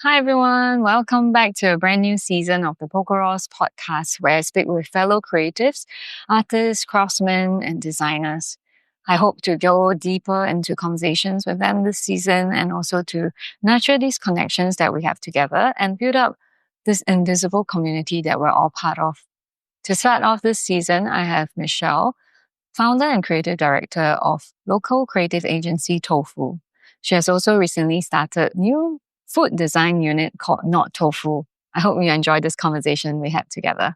Hi everyone, welcome back to a brand new season of the Pokeros podcast where I speak with fellow creatives, artists, craftsmen, and designers. I hope to go deeper into conversations with them this season and also to nurture these connections that we have together and build up this invisible community that we're all part of. To start off this season, I have Michelle, founder and creative director of local creative agency Tofu. She has also recently started new food design unit called Nottofu. I hope you enjoyed this conversation we had together.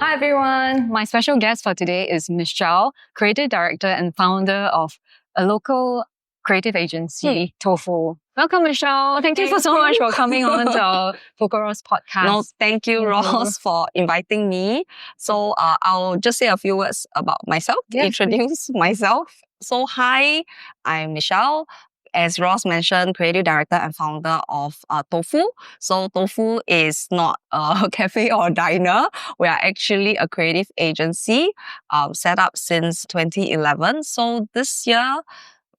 Hi everyone, my special guest for today is Michelle, creative director and founder of a local creative agency, Tofu. Welcome, Michelle. Thank you so much for coming on to our Pokeros podcast. No, thank you, Ross, for inviting me. So I'll just say a few words about myself, introduce myself. So hi, I'm Michelle. As Ross mentioned, creative director and founder of Tofu. So Tofu is not a cafe or a diner. We are actually a creative agency set up since 2011. So this year,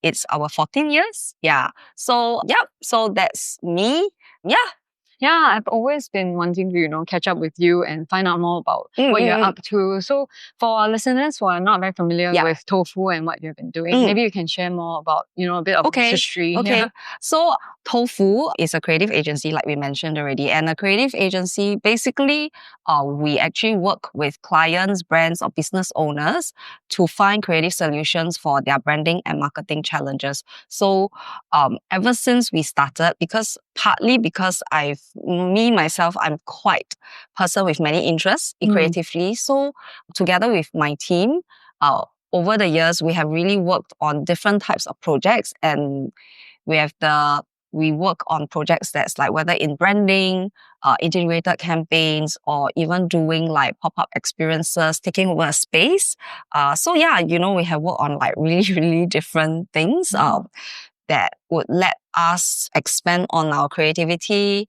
it's our 14 years. Yeah. So that's me. Yeah. Yeah, I've always been wanting to, catch up with you and find out more about what you're up to. So for our listeners who are not very familiar with Tofu and what you've been doing, maybe you can share more about, a bit of history. Okay. Yeah. So Tofu is a creative agency, like we mentioned already. And a creative agency, basically, we actually work with clients, brands, or business owners to find creative solutions for their branding and marketing challenges. So ever since we started, partly because I'm quite a person with many interests in creatively. So together with my team, over the years, we have really worked on different types of projects, and we work on projects that's like whether in branding, integrated campaigns, or even doing like pop-up experiences, taking over a space. We have worked on like really, really different things that would let us expand on our creativity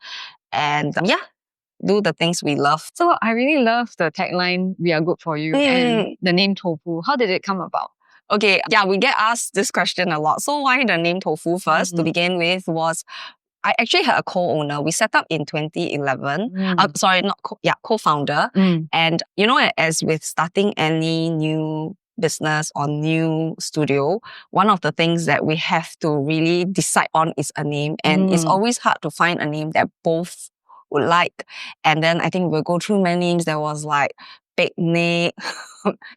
and do the things we love. So I really love the tagline, "We are good for you," and the name Tofu. How did it come about? Okay, we get asked this question a lot. So why the name Tofu first to begin with was, I actually had a co-owner. We set up in 2011. Co-founder. And as with starting any new business or new studio, one of the things that we have to really decide on is a name. And it's always hard to find a name that both would like. And then I think we'll go through many names. There was like Picnic,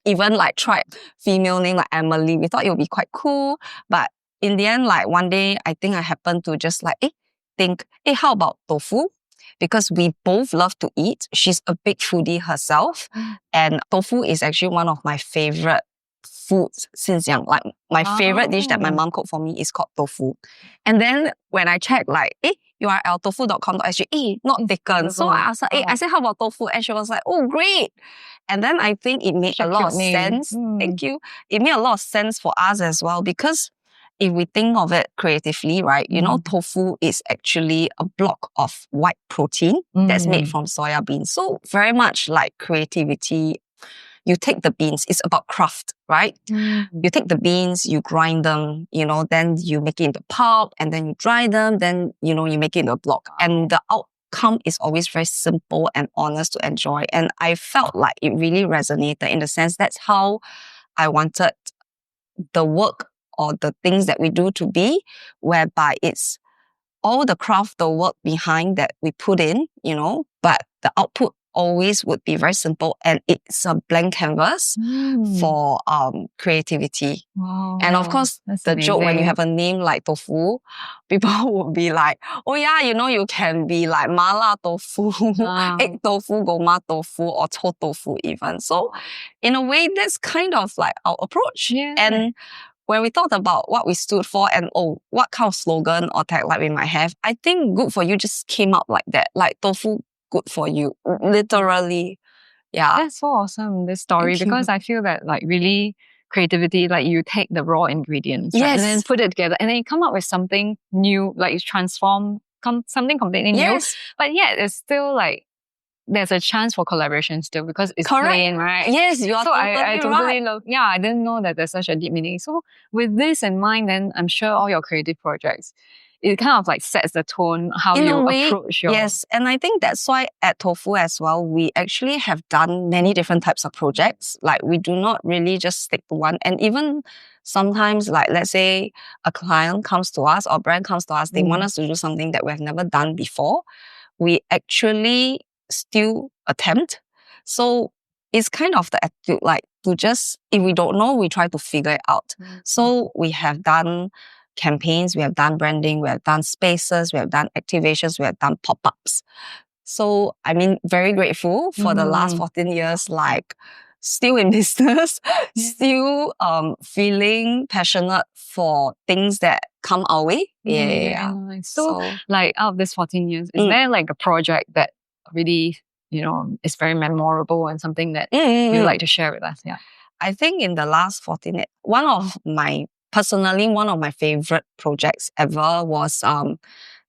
even like tried female name like Emily. We thought it would be quite cool. But in the end, like one day, I think I happened to just think, how about Tofu? Because we both love to eat. She's a big foodie herself. And tofu is actually one of my favorite foods since young. Like my favorite dish that my mom cooked for me is called tofu. And then when I checked URL tofu.com.sg, not taken. So I asked her, I said, how about tofu? And she was like, oh, great. And then I think it made a lot of sense. Thank you. It made a lot of sense for us as well, because if we think of it creatively, right, tofu is actually a block of white protein that's made from soya beans. So very much like creativity. You take the beans, it's about craft, right? You take the beans, you grind them, then you make it into pulp, and then you dry them, then, you make it into a block. And the outcome is always very simple and honest to enjoy. And I felt like it really resonated in the sense that's how I wanted the work or the things that we do to be, whereby it's all the craft, the work behind that we put in, but the output always would be very simple, and it's a blank canvas for creativity. Wow, and of course, the joke when you have a name like Tofu, people would be like, oh yeah, you can be like mala tofu, egg tofu, goma tofu, or cho tofu even. So in a way, that's kind of like our approach. And when we thought about what we stood for and what kind of slogan or tagline we might have, I think good for you just came out like that, like tofu, good for you, literally. Yeah. That's so awesome, this story, because I feel that like really creativity, like you take the raw ingredients right, and then put it together and then you come up with something new, like you transform something completely new. But yet it's still like there's a chance for collaboration still because it's Correct. plain, right? Yes, you are so totally I totally right. love. Yeah, I didn't know that there's such a deep meaning. So with this in mind, then I'm sure all your creative projects, it kind of like sets the tone how In you a way, approach your. yes. And I think that's why at Tofu as well, we actually have done many different types of projects. Like we do not really just stick to one. And even sometimes, like let's say a client comes to us or brand comes to us, they want us to do something that we have never done before. We actually still attempt. So it's kind of the attitude, like to just, if we don't know, we try to figure it out. So we have done campaigns, we have done branding, we have done spaces, we have done activations, we have done pop-ups. So, I mean, very grateful for the last 14 years, like still in business, still feeling passionate for things that come our way. Yeah. Nice. So, like out of this 14 years, is there like a project that really, is very memorable and something that you'd like to share with us? Yeah. I think in the last 14, one of my favorite projects ever was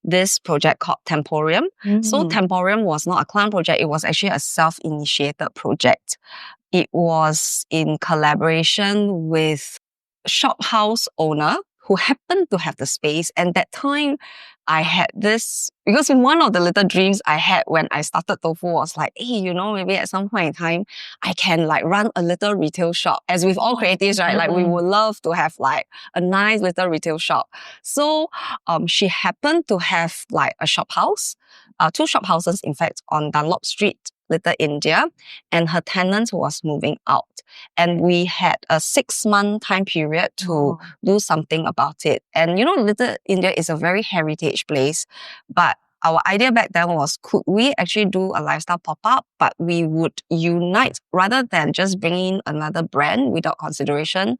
this project called Temporium. So Temporium was not a client project, it was actually a self-initiated project. It was in collaboration with a shop house owner who happened to have the space. And that time I had this, because one of the little dreams I had when I started Tofu was like, hey, maybe at some point in time, I can like run a little retail shop. As with all creatives, right? Like we would love to have like a nice little retail shop. So she happened to have like a shop house, 2 shop houses, in fact, on Dunlop Street, Little India, and her tenant was moving out. And we had a 6-month time period to do something about it. And Little India is a very heritage place, but our idea back then was, could we actually do a lifestyle pop-up, but we would unite rather than just bring in another brand without consideration.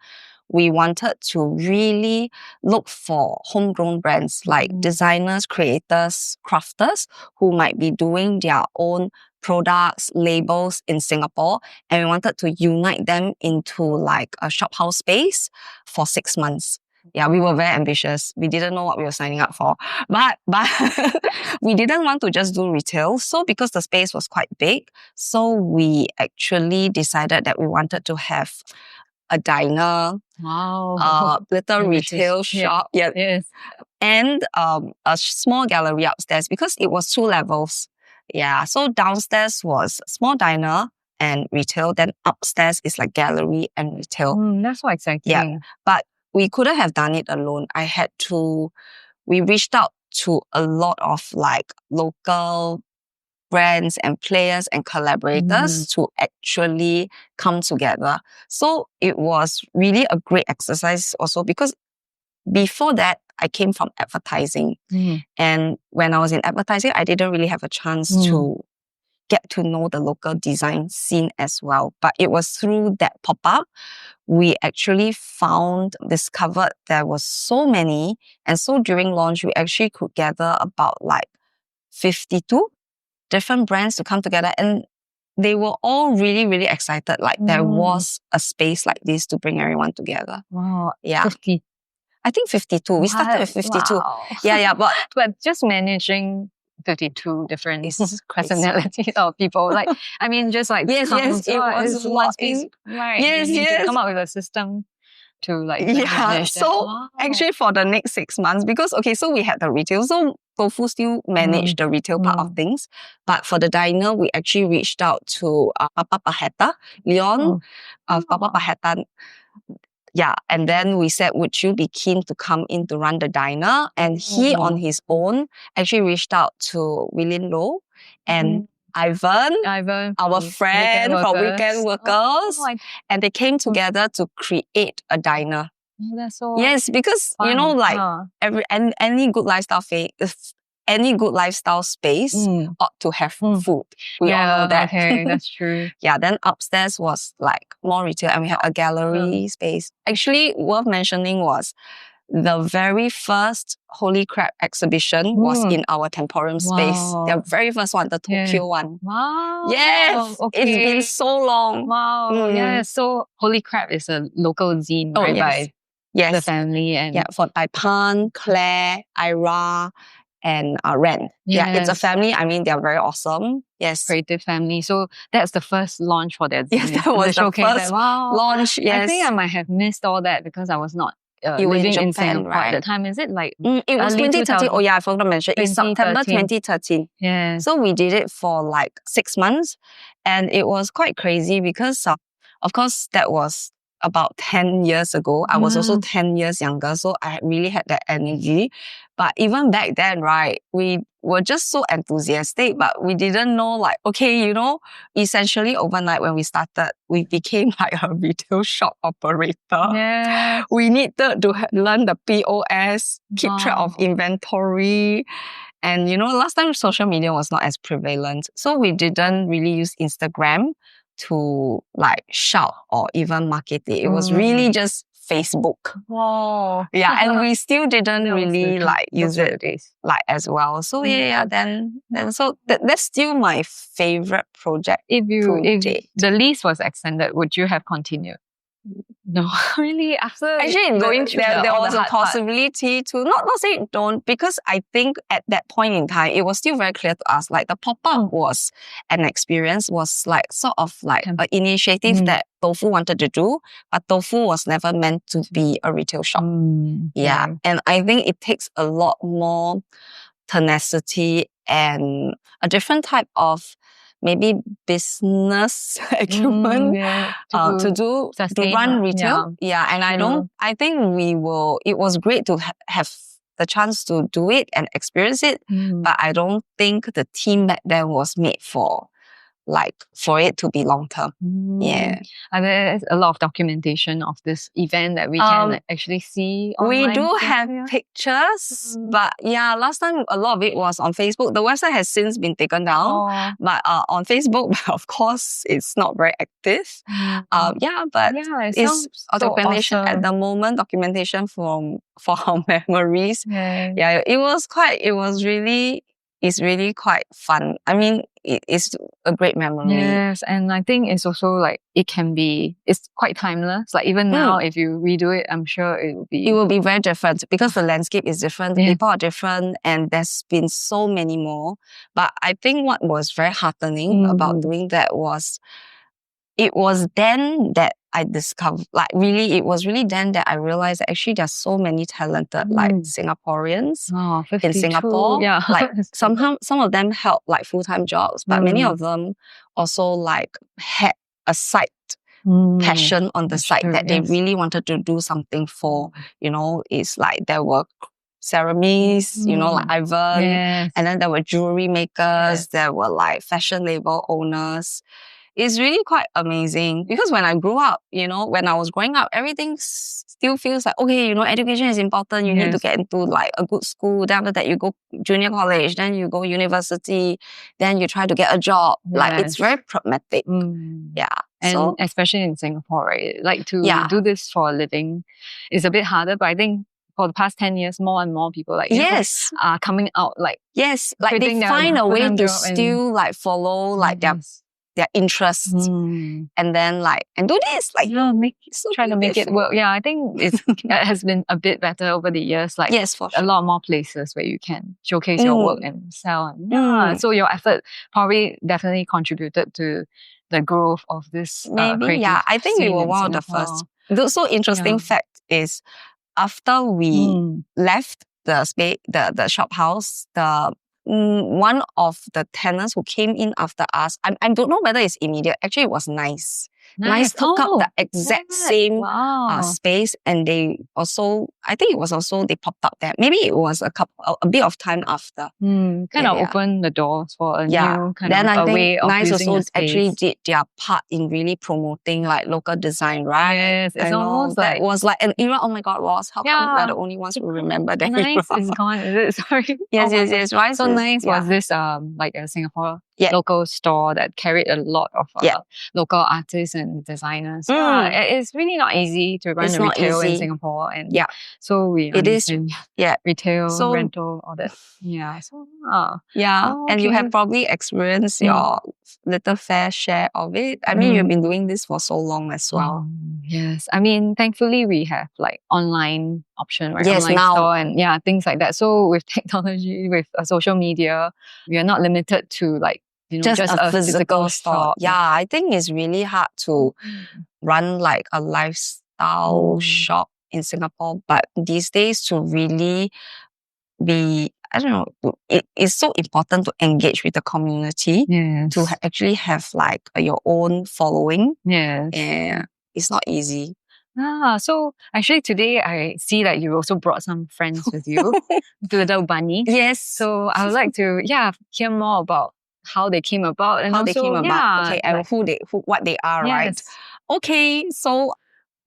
We wanted to really look for homegrown brands like designers, creators, crafters who might be doing their own products, labels in Singapore, and we wanted to unite them into like a shophouse space for 6 months. Yeah, we were very ambitious. We didn't know what we were signing up for. But we didn't want to just do retail. So because the space was quite big, so we actually decided that we wanted to have a diner, little retail shop, and a small gallery upstairs because it was 2 levels. Yeah, so downstairs was small diner and retail. Then upstairs is like gallery and retail. That's so exciting. Yeah, but we couldn't have done it alone. We reached out to a lot of like local brands and players and collaborators to actually come together. So it was really a great exercise also because before that, I came from advertising. And when I was in advertising, I didn't really have a chance to get to know the local design scene as well. But it was through that pop-up, we actually discovered there was so many. And so during launch, we actually could gather about like 52 different brands to come together. And they were all really, really excited. Like there was a space like this to bring everyone together. Wow. Yeah. 50. I think 52. We started with 52. Wow. Yeah. But just managing 52 different personalities of people. Like, I mean, just like yes, it was one space. Right. Yes, you need to come up with a system to like manage that. So actually for the next 6 months, because so we had the retail, so Tofu still managed the retail part of things. But for the diner, we actually reached out to Papa Paheta, Leon of Papa Paheta. Yeah, and then we said, would you be keen to come in to run the diner? And he on his own actually reached out to William Low and Ivan, our friend from Weekend Workers. And they came together to create a diner. That's so yes, because fun. Any good lifestyle space ought to have food. We all know that. Okay, that's true. Yeah, then upstairs was like more retail and we had a gallery space. Actually, worth mentioning was the very first Holy Crab exhibition was in our Temporium space. The very first one, the Tokyo one. Wow. Yes. Okay. It's been so long. Wow. Yeah. So Holy Crab is a local zine, right? Yes. By the family and by Pan, Claire, Ira, and Ren. Yeah, it's a Yes. family. I mean, they're very awesome. Yes. Creative family. So that's the first launch for their Yes, that was the showcase. first Wow. launch. Yes. I think I might have missed all that because I was not You were in living in Japan, Singapore right? at the time. Is it like It was early 2013. 2000? Oh yeah, I forgot to mention. It's September 2013. 2013. Yeah. So we did it for like 6 months, and it was quite crazy because, of course, that was about 10 years ago. I was also 10 years younger, so I really had that energy. But even back then, right, we were just so enthusiastic, but we didn't know, like, okay, you know, essentially overnight when we started, we became like a retail shop operator. Yeah. We needed to learn the POS, keep track of inventory. And, you know, last time social media was not as prevalent. So we didn't really use Instagram to like shout or even market it. It was really just Facebook. Wow. Yeah, and we still didn't really like use it days. like as well. So then so that's still my favorite project. If the lease was extended, would you have continued? No, really. After actually going through there was a hard possibility to not say don't, because I think at that point in time it was still very clear to us, like the pop-up was an experience, was like sort of like an initiative that Tofu wanted to do, but Tofu was never meant to be a retail shop. Yeah, and I think it takes a lot more tenacity and a different type of maybe business acumen to run retail. Yeah, and I think it was great to have the chance to do it and experience it, but I don't think the team back then was made for it to be long term. Yeah. And there's a lot of documentation of this event that we can actually see online. We do have pictures, but yeah, last time a lot of it was on Facebook. The website has since been taken down, but on Facebook, of course, it's not very active. But it's documentation awesome. at the moment, documentation for our memories. Yeah, it's really quite fun. I mean, it's a great memory. Yes, and I think it's also like it's quite timeless. Like even now, if you redo it, I'm sure it will be very different because the landscape is different, the people are different, and there's been so many more. But I think what was very heartening about doing that was, it was then that I discovered, it was really then that I realized that actually there's so many talented Singaporeans in Singapore. Yeah. Some of them held full-time jobs, but many of them also had a side passion on the side that they really wanted to do something for. You know, it's there were ceramists, like Ivan, and then there were jewelry makers, there were fashion label owners. It's really quite amazing because when I grew up, when I was growing up, everything still feels like, okay, education is important. You need to get into a good school. Then after that, you go junior college. Then you go university. Then you try to get a job. It's very pragmatic. Yeah. And especially in Singapore, right? To do this for a living is a bit harder, but I think for the past 10 years, more and more people are coming out they find a way to still follow their interests and then and do this try to make it work. Yeah, I think it has been a bit better over the years. For sure. A lot more places where you can showcase your work and sell. So your effort probably definitely contributed to the growth of this. Maybe, I think we were one of the first. The so interesting fact is, after we left the shop house, one of the tenants who came in after us, I don't know whether it's immediate. Actually, it was Nice. Nice took up the exact same space, and they also, I think it was also, they popped up there. Maybe it was a bit of time after. Kind of opened the doors for a new kind of way of Nice using also the space. actually did their part in really promoting local design, right? Yes, it's almost that was an era. Oh my God, Ross, how come we're the only ones who remember that? Nice is gone, is it? Sorry. Yes, right. So Nice was this a Singapore local store that carried a lot of local artists and designers. It's really not easy to run a retail in Singapore, and so we understand retail, rental, all that. And you have probably experienced your little fair share of it. I mean, you've been doing this for so long as well. Yes. I mean, thankfully we have like online option, right? Yes, Online now. store and yeah, things like that. So with technology, with social media, we are not limited to like, just a a physical store. shop. Yeah, I think it's really hard to run like a lifestyle shop in Singapore. But these days to really be, I don't know, it is so important to engage with the community. Yes. To actually have like your own following. Yes. And it's not easy. So actually today I see that you also brought some friends with you to the bunny. Yes. So I would like to hear more about how they came about and how also they came about. Okay, and what they are, right? Yes. Okay, so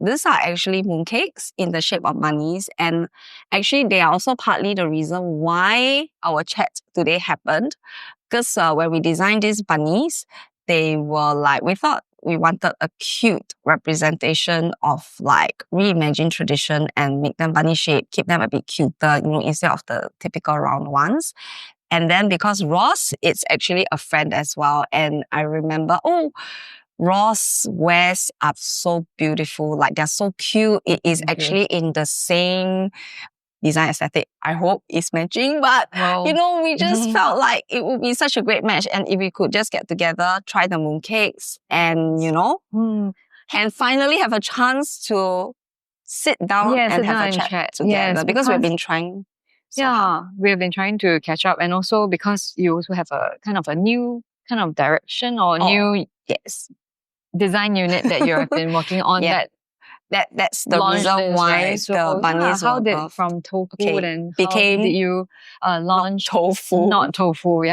these are actually mooncakes in the shape of bunnies, and actually they are also partly the reason why our chat today happened. Because when we designed these bunnies, they were like, we thought we wanted a cute representation of like reimagined tradition and make them bunny shaped, keep them a bit cuter, instead of the typical round ones. And then because Ross, it's actually a friend as well. And I remember, Ross wears are so beautiful. Like they're so cute. It is actually in the same design aesthetic. I hope it's matching, but we just felt like it would be such a great match. And if we could just get together, try the mooncakes and, and finally have a chance to sit down and have a chat together. Yes, because we've been trying we have been trying to catch up, and also because you also have a kind of a new kind of direction or new design unit that you have been working on that's the reason why the bunnies how were did birthed. from tofu then became did you launch Nottofu? Nottofu,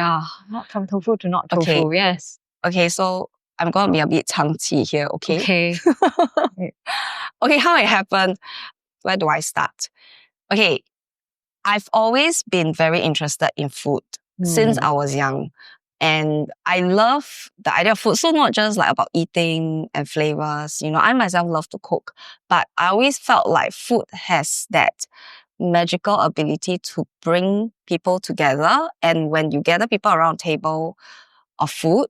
not from tofu to Nottofu. Yes. Okay, so I'm gonna be a bit changqi here. Okay. Okay, how it happened? Where do I start? Okay, I've always been very interested in food since I was young. And I love the idea of food. So not just like about eating and flavors. I myself love to cook. But I always felt like food has that magical ability to bring people together. And when you gather people around a table of food,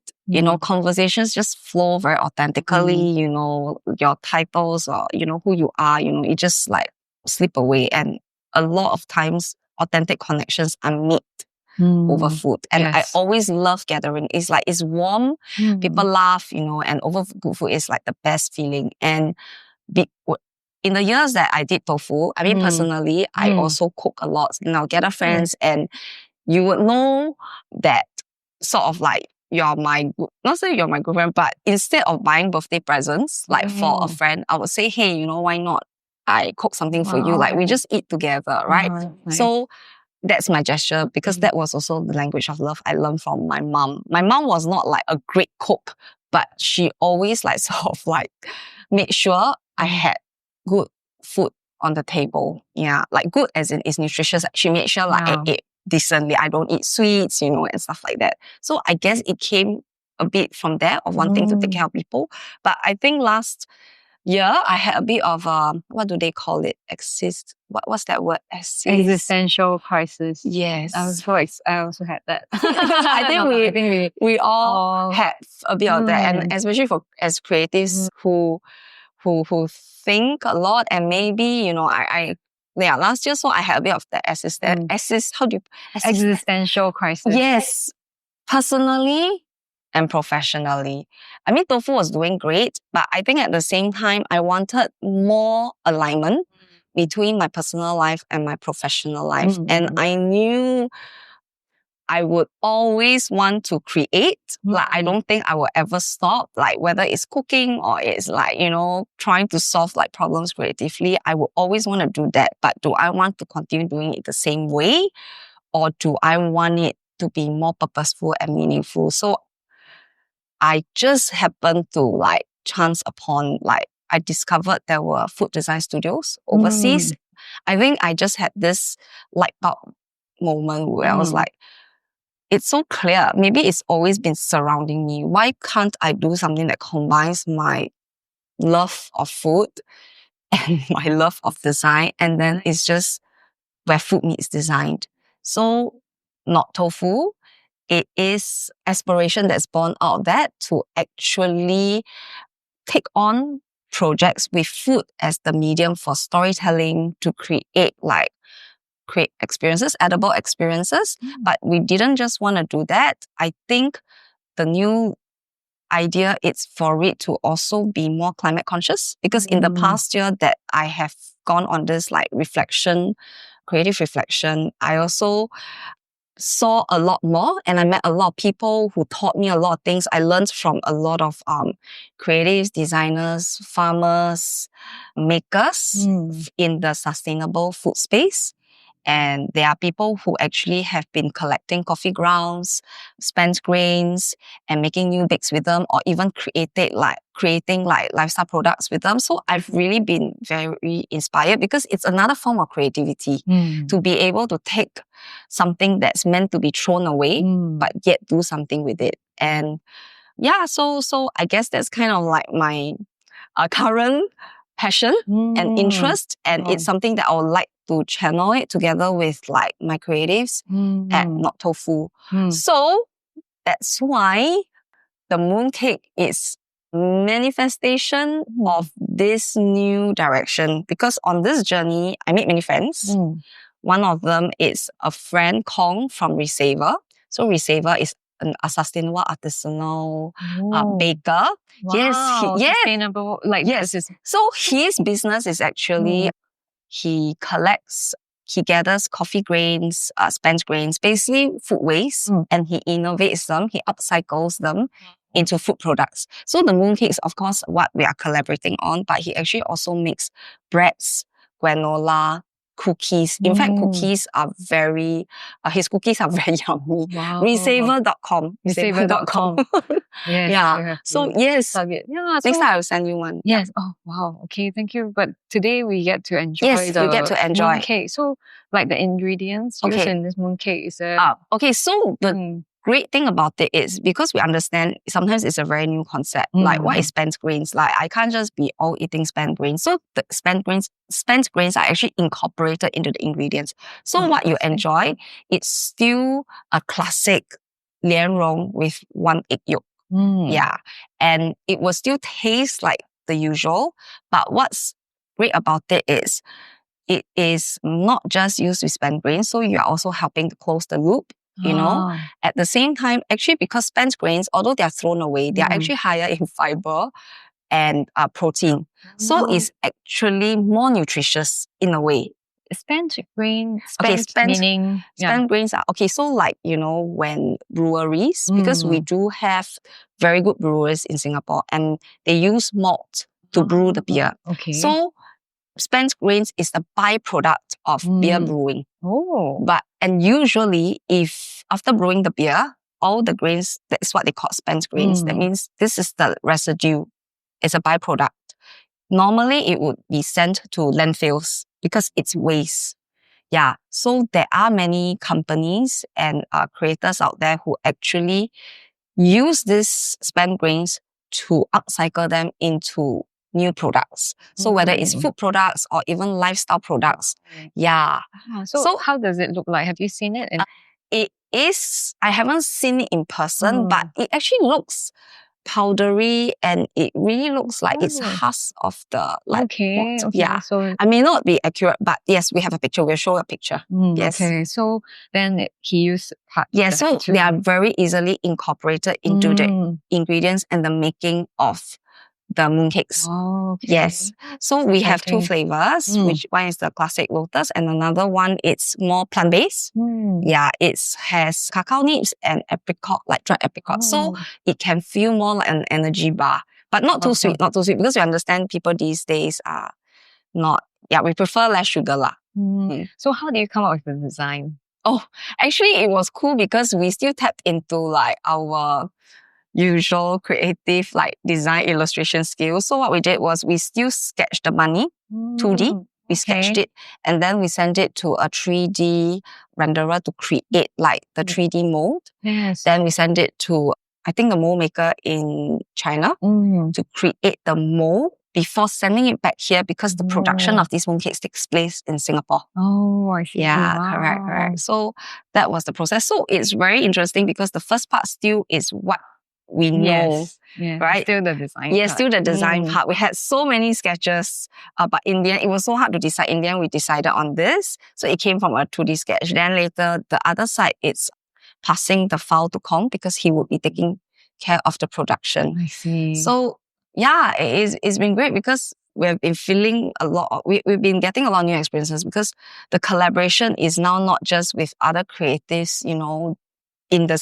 conversations just flow very authentically. Your titles or, who you are, it just like slip away. And a lot of times, authentic connections are made over food. And I always love gathering. It's like, it's warm, people laugh, and over good food is like the best feeling. And in the years that I did tofu, I mean, personally, I also cook a lot. I'll gather friends and you would know that sort of like, not say you're my good friend, but instead of buying birthday presents, like for a friend, I would say, hey, why not? I cook something for you. Like we just eat together, right? So that's my gesture because that was also the language of love I learned from my mom. My mom was not like a great cook, but she always like sort of like made sure I had good food on the table. Yeah, like good as in it's nutritious. She made sure like I ate decently. I don't eat sweets, and stuff like that. So I guess it came a bit from there of wanting to take care of people. But I think last year I had a bit of what do they call it? What's that word? Existential crisis. Yes. I also had that. I think we all had a bit of that, and especially as creatives who think a lot, and maybe last year, so I had a bit of the existential crisis. Yes, personally and professionally. I mean, Tofu was doing great, but I think at the same time, I wanted more alignment between my personal life and my professional life. And I knew I would always want to create. Like, I don't think I will ever stop. Like, whether it's cooking or it's like, trying to solve like problems creatively, I will always want to do that. But do I want to continue doing it the same way? Or do I want it to be more purposeful and meaningful? So I just happened to like chance upon I discovered there were food design studios overseas. I think I just had this light bulb moment where I was like, it's so clear. Maybe it's always been surrounding me. Why can't I do something that combines my love of food and my love of design? And then it's just where food meets design. So Nottofu, it is aspiration that's born out of that to actually take on projects with food as the medium for storytelling to create experiences, edible experiences. But we didn't just want to do that. I think the new idea is for it to also be more climate conscious, because in the past year that I have gone on this like creative reflection, I also saw a lot more, and I met a lot of people who taught me a lot of things. I learned from a lot of creatives, designers, farmers, makers in the sustainable food space. And there are people who actually have been collecting coffee grounds, spent grains, and making new bakes with them, or even creating lifestyle products with them. So I've really been very inspired, because it's another form of creativity to be able to take something that's meant to be thrown away, but yet do something with it. And yeah, so I guess that's kind of like my current passion and interest, and it's something that I would like to channel it together with like my creatives at Nottofu. So that's why the mooncake is manifestation of this new direction, because on this journey I made many friends. One of them is a friend, Kong, from Resaver. So Resaver is a sustainable artisanal baker. Wow, sustainable. Like, yes. So his business is actually he gathers coffee grains, spent grains, basically food waste, and he innovates them, he upcycles them into food products. So the mooncake is, of course, what we are collaborating on, but he actually also makes breads, granola, cookies. In fact, cookies are his cookies are very yummy. Wow. Resaver.com. Resaver.com. Yes. Yeah. So yes. Yeah, next time I'll send you one. Yes. Oh, wow. Okay, thank you. But today we get to enjoy you get to enjoy mooncake. So, like the ingredients used in this mooncake is okay, so the great thing about it is, because we understand sometimes it's a very new concept. Like, what is spent grains? Like, I can't just be all eating spent grains. So the spent grains are actually incorporated into the ingredients. So what you enjoy, it's still a classic lian rong with one egg yolk. Yeah. And it will still taste like the usual. But what's great about it is not just used with spent grains. So you're also helping to close the loop. You know, at the same time, actually, because spent grains, although they are thrown away, they are actually higher in fiber and protein. So it's actually more nutritious in a way. Spent grains, meaning spent grains are okay. So like, you know, when breweries, because we do have very good brewers in Singapore, and they use malt to brew the beer. Okay. So spent grains is a byproduct of beer brewing. And usually, if after brewing the beer, all the grains, that's what they call spent grains. That means this is the residue. It's a byproduct. Normally, it would be sent to landfills because it's waste. Yeah. So there are many companies and creators out there who actually use these spent grains to upcycle them into new products. So whether it's food products or even lifestyle products. Yeah. So how does it look like? Have you seen it? It is, I haven't seen it in person, but it actually looks powdery, and it really looks like it's husk of the yeah. So I may not be accurate, but yes, we have a picture. We'll show a picture. Yes. Okay. So then he used parts. Yeah. So they are very easily incorporated into the ingredients and the making of the mooncakes. Yes. So we have two flavors, which one is the classic lotus, and another one it's more plant-based. Yeah, it has cacao nibs and apricot, like dried apricot. So it can feel more like an energy bar, but not too sweet, because we understand people these days are not, we prefer less sugar lah. So how do you come up with the design? Oh, actually it was cool because we still tapped into like our usual creative like design illustration skills. So what we did was we still sketched the bunny 2D. We sketched it, and then we sent it to a 3D renderer to create like the 3D mold. Yes. Then we sent it to, I think, the mold maker in China to create the mold before sending it back here, because the production of these mooncakes takes place in Singapore. Oh, I see. Yeah, Wow. correct. So that was the process. So it's very interesting because the first part still is what we know, right? Still the design Yeah, part. still the design part. We had so many sketches, but in the end, it was so hard to decide. In the end, we decided on this. So it came from a 2D sketch. Then later, the other side, it's passing the file to Kong because he would be taking care of the production. I see. So yeah, it's been great because we've been feeling a lot we've been getting a lot of new experiences because the collaboration is now not just with other creatives, you know, in the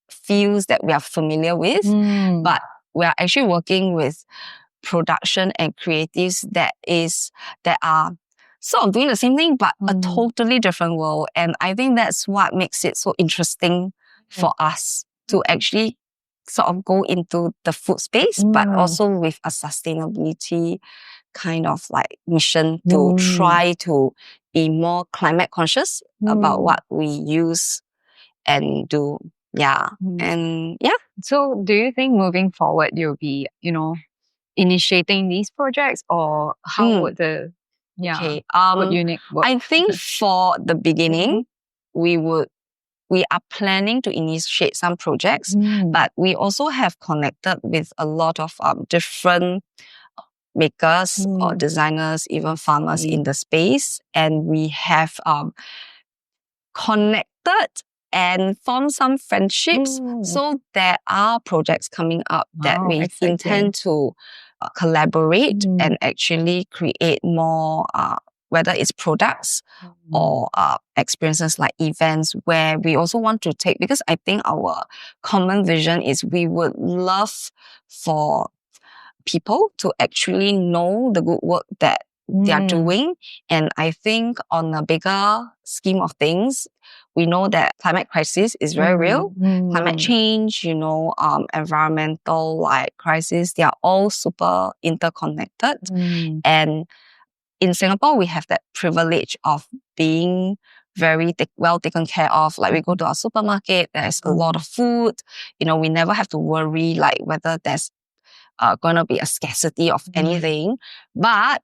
fields that we are familiar with, but we are actually working with production and creatives that are sort of doing the same thing, but a totally different world. And I think that's what makes it so interesting for us to actually sort of go into the food space, but also with a sustainability kind of like mission to try to be more climate conscious about what we use and do. Yeah. And yeah. So do you think moving forward you'll be, you know, initiating these projects, or how would the food unit work? I think for the beginning, we are planning to initiate some projects, but we also have connected with a lot of different makers or designers, even farmers in the space, and we have connected and formed some friendships. So there are projects coming up that we intend to collaborate and actually create more, whether it's products or experiences like events, where we also want to take, because I think our common vision is we would love for people to actually know the good work that they are doing. And I think on a bigger scheme of things, we know that climate crisis is very real. Climate change, you know, environmental like crisis, they are all super interconnected. And in Singapore, we have that privilege of being very well taken care of. Like we go to our supermarket, there's a lot of food. You know, we never have to worry like whether there's going to be a scarcity of anything. But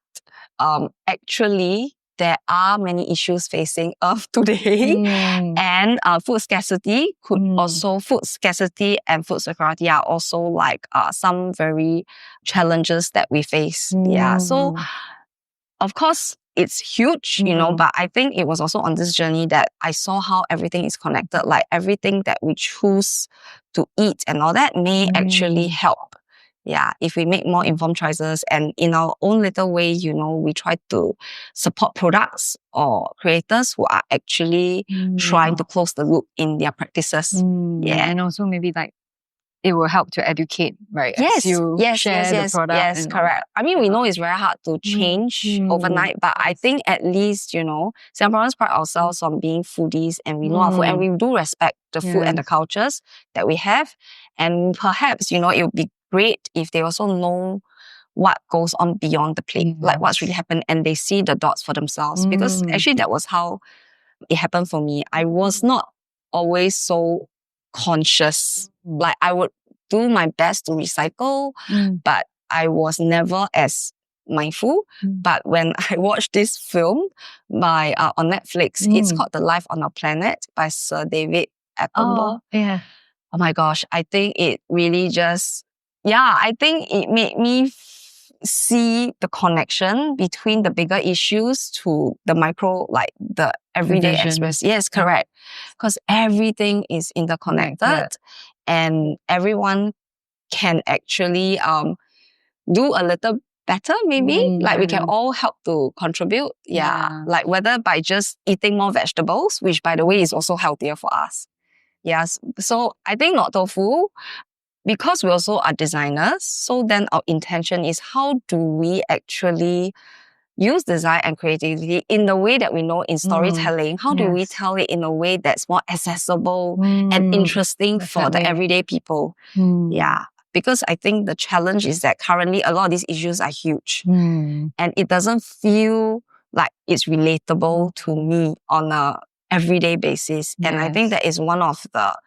actually, there are many issues facing Earth today. And food scarcity food scarcity and food security are also like some very challenges that we face. Yeah. So, of course, it's huge, you know, but I think it was also on this journey that I saw how everything is connected. Like everything that we choose to eat and all that may actually help. Yeah, if we make more informed choices and in our own little way, you know, we try to support products or creators who are actually trying to close the loop in their practices. Yeah. And also maybe like it will help to educate, right? Yes, as you share the product. Yes, correct. I mean, we know it's very hard to change overnight, but I think at least, you know, Singaporeans pride ourselves on being foodies and we know our food and we do respect the food and the cultures that we have. And perhaps, you know, it would be great if they also know what goes on beyond the plate, like what's really happened, and they see the dots for themselves. Because actually that was how it happened for me. I was not always so conscious. Like I would do my best to recycle, but I was never as mindful. But when I watched this film by on Netflix, it's called The Life on Our Planet by Sir David Attenborough. Oh my gosh, I think it really just, I think it made me see the connection between the bigger issues to the micro, like the everyday experience. Yes, correct. Because everything is interconnected and everyone can actually do a little better maybe. Like we can all help to contribute. Like whether by just eating more vegetables, which by the way is also healthier for us. Yes. So I think Nottofu, because we also are designers, so then our intention is how do we actually use design and creativity in the way that we know in storytelling? How do we tell it in a way that's more accessible and interesting for the everyday people? Yeah. Because I think the challenge is that currently a lot of these issues are huge and it doesn't feel like it's relatable to me on a everyday basis. And I think that is one of the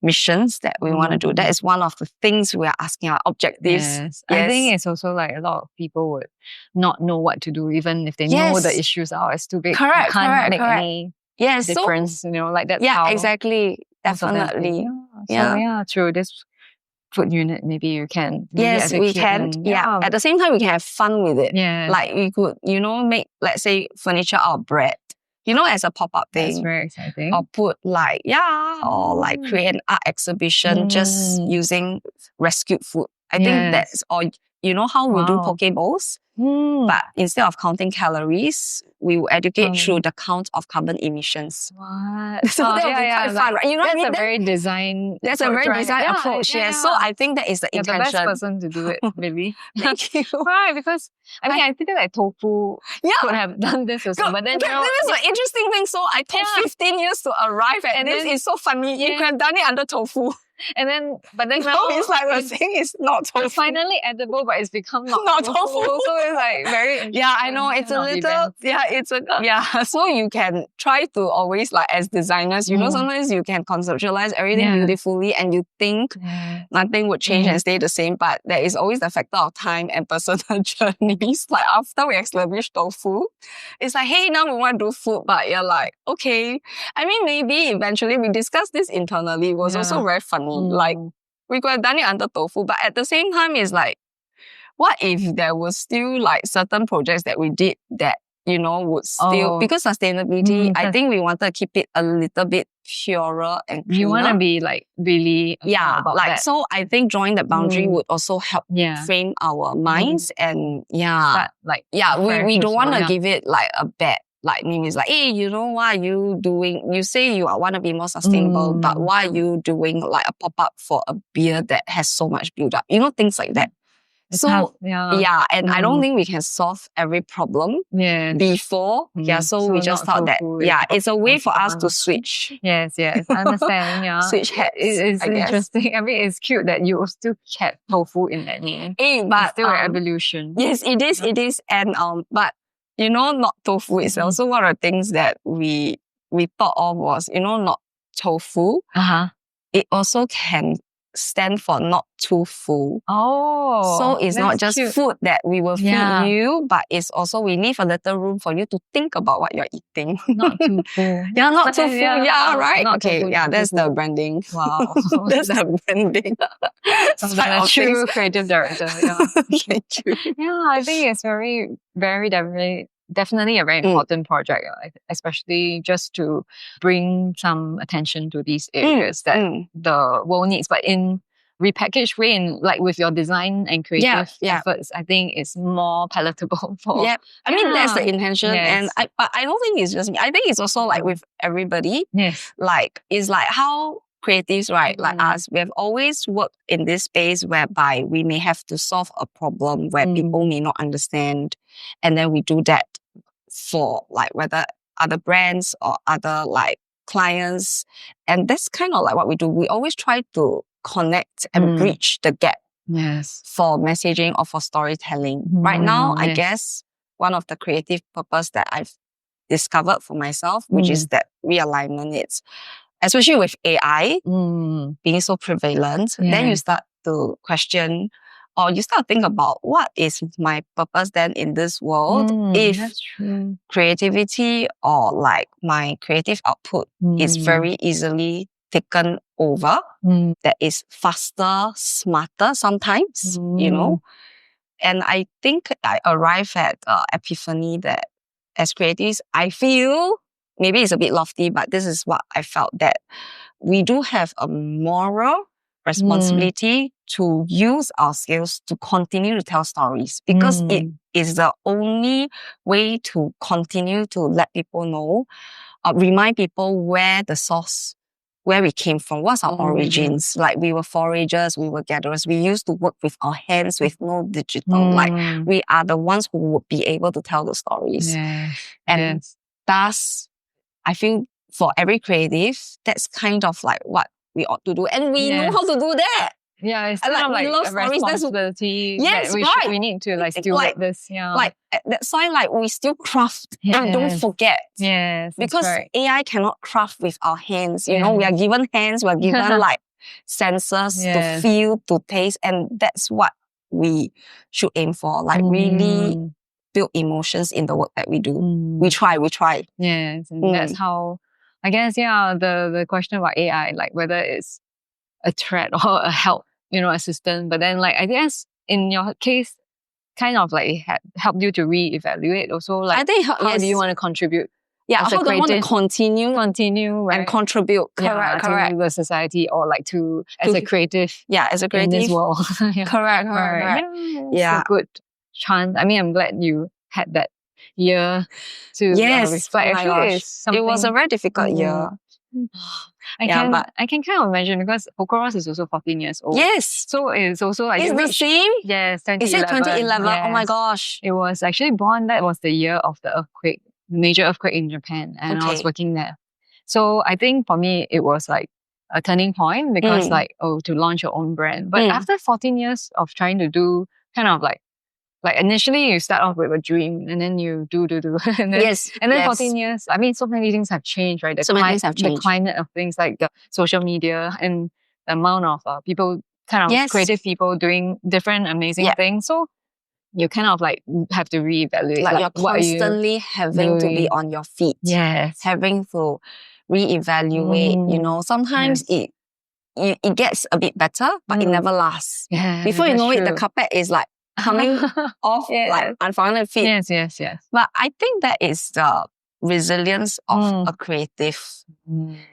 missions that we want to do. That is one of the things we are asking our objectives. I think it's also like a lot of people would not know what to do, even if they know the issues are too big. Correct, you can't make correct. any difference, you know, like that's how exactly. Definitely. So true. This food unit, maybe you can. Yes, we can. Yeah. At the same time, we can have fun with it. Yeah. Like we could, make, let's say, furniture out of bread. As a pop-up thing. That's very exciting. Or put or like create an art exhibition just using rescued food. I think that's, or how we do poke bowls. But instead of counting calories, we will educate through the count of carbon emissions. What? So that would be quite fun, right? That's a very design. That's a very design approach. Yeah. So I think that is the intention. You're the best person to do it, really. Thank you. Right, because I think like Tofu could have done this also. But then this is an interesting thing. So I took 15 years to arrive at this. It's so funny. You could have done it under Tofu. But then now it's like we're saying it's not tofu. It's finally edible, but it's become not tofu. So it's like very interesting. Yeah, I know. It's a little, So you can try to always, like, as designers, sometimes you can conceptualize everything beautifully and you think nothing would change and stay the same, but there is always the factor of time and personal journeys. Like after we established Tofu, it's like, hey, now we want to do food, but you're like, okay. I mean, maybe eventually we discussed this internally. It was also very funny. Like, we could have done it under Tofu, but at the same time, it's like, what if there was still like certain projects that we did that, would still, because sustainability, I think we want to keep it a little bit purer and cleaner. You want to be like really about like that. So I think drawing the boundary would also help frame our minds and we don't want to give it like a bad name. Is like, hey, why are you doing, you say you want to be more sustainable, but why are you doing like a pop-up for a beer that has so much build-up? Things like that. It's and I don't think we can solve every problem before. So we just thought that, it's a way for us to switch. Yes, I understand. Switch hats. It's interesting. I mean, it's cute that you still kept Tofu in that name. But it's still an evolution. Yes, it is. And, but, not Tofu is also one of the things that we thought of was, not Tofu. It also can stand for not too full. Oh. So it's not just food that we will feed you, but it's also we leave a little room for you to think about what you're eating. Not too full. Not too full. Right? Okay, that's the branding. Wow. That's the branding. A true creative director. Thank you. I think it's definitely a very important project, especially just to bring some attention to these areas that the world needs, but in repackaged way, in like with your design and creative efforts, I think it's more palatable for. I mean that's the intention, and but I don't think it's just me. I think it's also like with everybody. Like it's like how creatives, right? Like us, we have always worked in this space whereby we may have to solve a problem where people may not understand, and then we do that for like whether other brands or other like clients, and that's kind of like what we do. We always try to connect and bridge the gap for messaging or for storytelling. Right now, I guess one of the creative purpose that I've discovered for myself, which is that realignment. It's especially with AI being so prevalent, then you start to question or you start to think about what is my purpose then in this world if creativity or like my creative output is very easily taken over, that is faster, smarter sometimes, And I think I arrived at epiphany that as creatives, I feel, maybe it's a bit lofty, but this is what I felt, that we do have a moral responsibility to use our skills to continue to tell stories, because it is the only way to continue to let people know, remind people where the source, where we came from, what's our origins. Like we were foragers, we were gatherers, we used to work with our hands with no digital. Like we are the ones who would be able to tell the stories. And thus, I feel for every creative, that's kind of like what we ought to do. And we know how to do that. It's kind of like a responsibility that we need to like still like this. Like that's why like we still craft and don't forget. Because AI cannot craft with our hands. We are given hands, we are given like senses to feel, to taste, and that's what we should aim for. Like really build emotions in the work that we do. We try. Yes, and that's how, I guess, the question about AI, like whether it's a threat or a help, assistant. But then like, I guess in your case, kind of like helped you to reevaluate also, like I think how do you want to contribute? Yeah, as a how do I want to creative, continue right? and contribute? Correct. To the society, or like as a creative. Yeah, as a creative in this world. Correct. Yeah, it's a good chance. I mean, I'm glad you had that year to reflect. Actually, it was a very difficult year. I can kind of imagine, because Pocoros is also 14 years old. Yes. So it's also like... It's the same? Yes, 2011. Is it 2011? Yes. Oh my gosh. It was actually born, that was the year of the earthquake, major earthquake in Japan. And I was working there. So I think for me, it was like a turning point, because to launch your own brand. But after 14 years of trying to do kind of like initially you start off with a dream, and then you do. And then 14 years, I mean, so many things have changed, right? Many things have changed. The climate of things, like the social media and the amount of people, kind of creative people doing different amazing things. So you kind of like have to reevaluate. Like you're constantly having to be on your feet. Yes. Having to reevaluate, sometimes it gets a bit better, but it never lasts. Yeah, before you know it, the carpet is like coming off, like unfounded feet. Yes. But I think that is the resilience of a creative.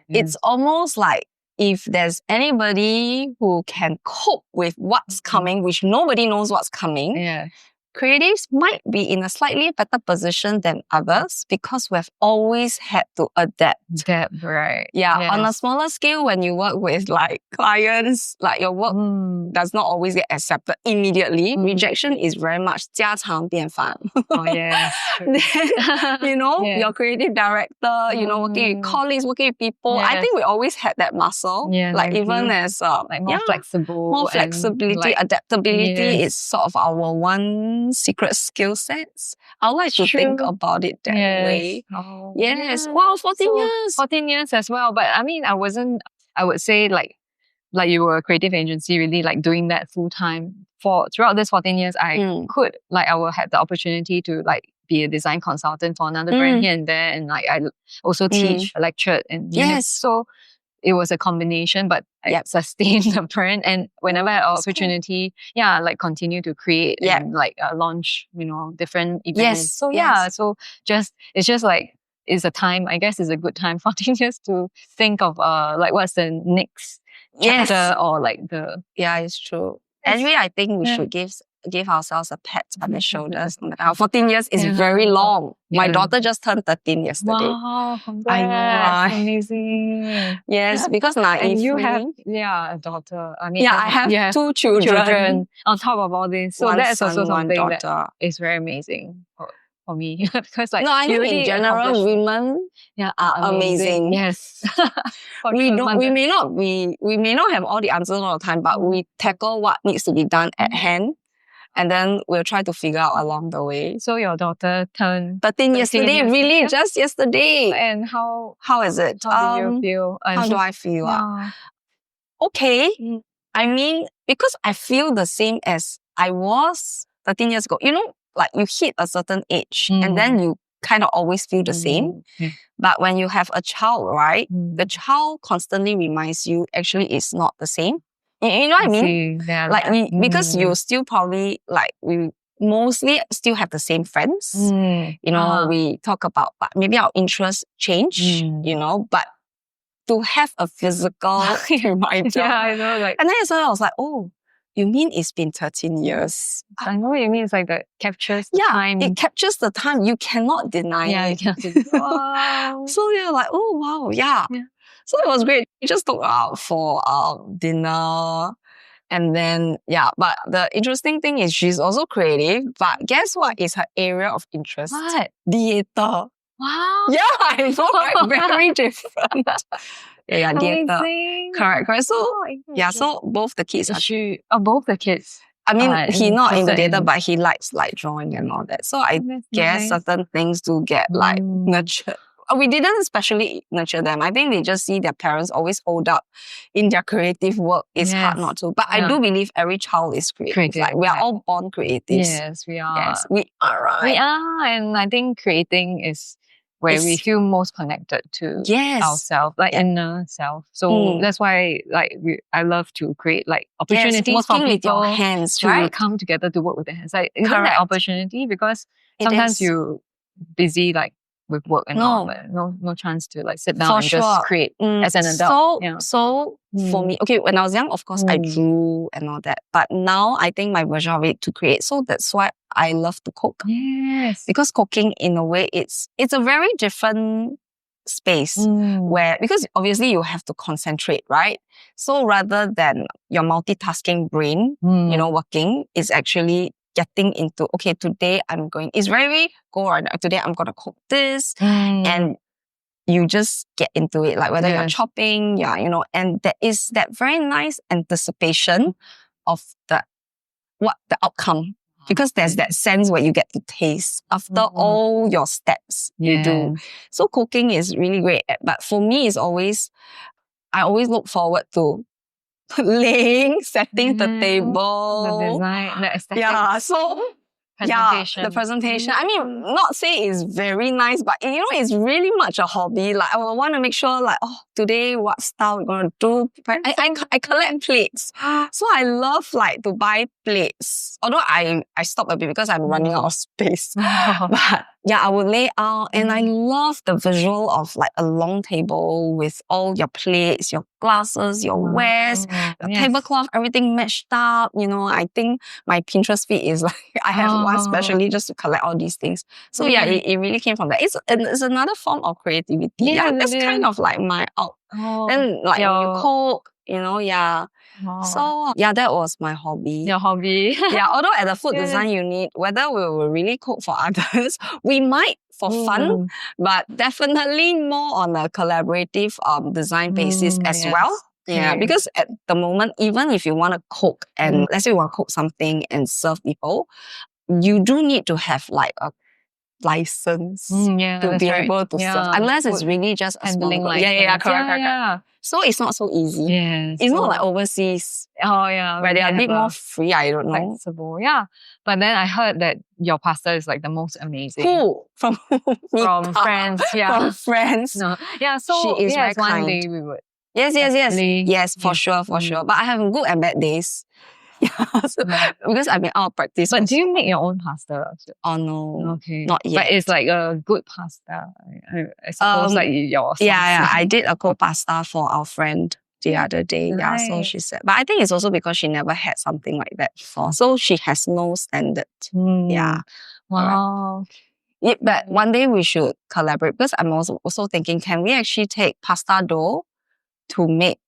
It's almost like, if there's anybody who can cope with what's coming, which nobody knows what's coming, creatives might be in a slightly better position than others, because we've always had to adapt. Right. Yeah. On a smaller scale, when you work with like clients, like your work does not always get accepted immediately. Rejection is very much 家常便饭. Oh yeah. Then, your creative director, working with colleagues, working with people. I think we always had that muscle. Like even as more flexible. More flexibility, adaptability is sort of our one secret skill sets. I would like to think about it that way. Oh, yes. Wow, 14 years. 14 years as well. But I mean, I would say like you were a creative agency, really like doing that full time. Throughout this 14 years, I will have the opportunity to like be a design consultant for another brand here and there. And like I also teach, lectured and so it was a combination, but I sustained the brand. And whenever I had opportunity, continue to create and launch, different events. So it's just like, it's a time, I guess it's a good time, 14 years, to think of what's the next chapter or like the... Yeah, it's true. Anyway, I think we should give ourselves a pat on the shoulders. 14 years is very long. My daughter just turned 13 yesterday. Wow, congrats. I know, right? Amazing. Yes, because and you have a daughter. I mean, I have two children on top of all this. So that's also something that is very amazing for me. Because like, no, I think in general, women are amazing. Yes. we may not have all the answers all the time, but we tackle what needs to be done at hand. And then we'll try to figure out along the way. So your daughter turned 13 yesterday, really just yesterday. And how is it? How do you feel? How do I feel? Okay. I mean, because I feel the same as I was 13 years ago. Like you hit a certain age and then you kind of always feel the same. But when you have a child, right? The child constantly reminds you actually it's not the same. You know what I mean? Like because you still probably we mostly still have the same friends. We talk about, but maybe our interests change. But to have a physical reminder. I know. And then I was like, oh, you mean it's been 13 years? I know what you mean. It's like that captures the time. It captures the time. You cannot deny it. You cannot deny. Wow. So like, oh wow, yeah. So it was great. We just took out for dinner. And then, but the interesting thing is she's also creative. But guess what is her area of interest? What? Theater. Wow. Yeah, I know, right? Very different. Theater. Correct. So, so both the kids both the kids. I mean, he's not in the theater, but he likes like drawing and all that. So I guess certain things do get like nurtured. We didn't especially nurture them. I think they just see their parents always hold up in their creative work. It's hard not to. But I do believe every child is creative. Like we are all born creatives. Yes, we are. Yes, we are, right? We are. And I think creating is where we feel most connected to ourselves, like inner self. So that's why I love to create like opportunities for people with your hands, to come together to work with their hands. Like even that opportunity, because sometimes you're busy like with work and all, but no chance to like sit down and just create as an adult. So for me, okay, when I was young, of course, I drew and all that. But now I think my version of it to create. So that's why I love to cook. Yes. Because cooking, in a way, it's a very different space where, because obviously you have to concentrate, right? So rather than your multitasking brain, working, is actually getting into, okay, today it's very today I'm going to cook this. And you just get into it, like whether you're chopping, and there is that very nice anticipation of the outcome. Because there's that sense where you get to taste after all your steps you do. So cooking is really great. But for me, I always look forward to setting the table. The design, the aesthetics. Yeah, so presentation. The presentation. I mean, not say it's very nice, but it's really much a hobby. Like I want to make sure, like, today what style we're gonna do. I collect plates, so I love like to buy plates. Although I stopped a bit because I'm running out of space. But yeah, I would lay out, and I love the visual of like a long table with all your plates, your glasses, your wares, your tablecloth, everything matched up. I think my Pinterest feed is like I have one specially just to collect all these things. So yeah, it really came from that. It's another form of creativity. Yeah, that's kind of like my out. Then like when you cook, So yeah, that was my hobby. Your hobby. Yeah, although at the food design unit, whether we will really cook for others, we might for fun, but definitely more on a collaborative design basis as well. Yeah, because at the moment, even if you want to cook and let's say you want to cook something and serve people, you do need to have like a license to be able to serve. Unless it's really just a small correct. So it's not so easy. It's not like overseas. Where they are a bit more free, I don't know. Flexible, But then I heard that your pasta is like the most amazing. Who? From friends, From friends. No. So she is very one kind. day we would. Yes, for sure. But I have good and bad days. Because I've been out of practice. But do you make your own pasta? Oh no. Okay. Not yet. But it's like a good pasta. I suppose like yours. I did a cold pasta for our friend the other day. Nice. So she said. But I think it's also because she never had something like that before. So she has no standard. Yeah. Wow. Yeah, but one day we should collaborate, because I'm also thinking, can we actually take pasta dough to make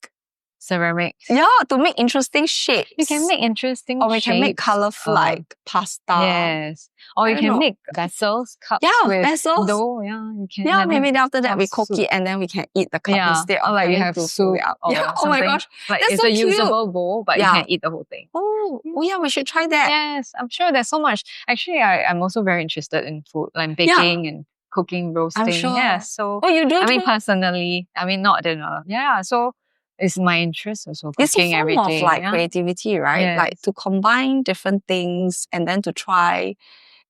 ceramics? Yeah, to make interesting shapes. You can make interesting shapes. Or we shapes. can make colorful like pasta. Yes. Or you can make vessels, cups with vessels. Dough. You can. Yeah, maybe after that we cook it and then we can eat the cup instead of like you have to soup. Oh my gosh. Like that's it's so a cute. usable bowl, but you can eat the whole thing. Oh yeah, we should try that. Yes, I'm sure there's so much. Actually, I'm also very interested in food, like baking and cooking, roasting. I'm sure. Yes. So you do? I mean, personally, not dinner. So it's my interest also. Cooking every day. It's a form of like creativity, right? Yes. Like to combine different things and then to try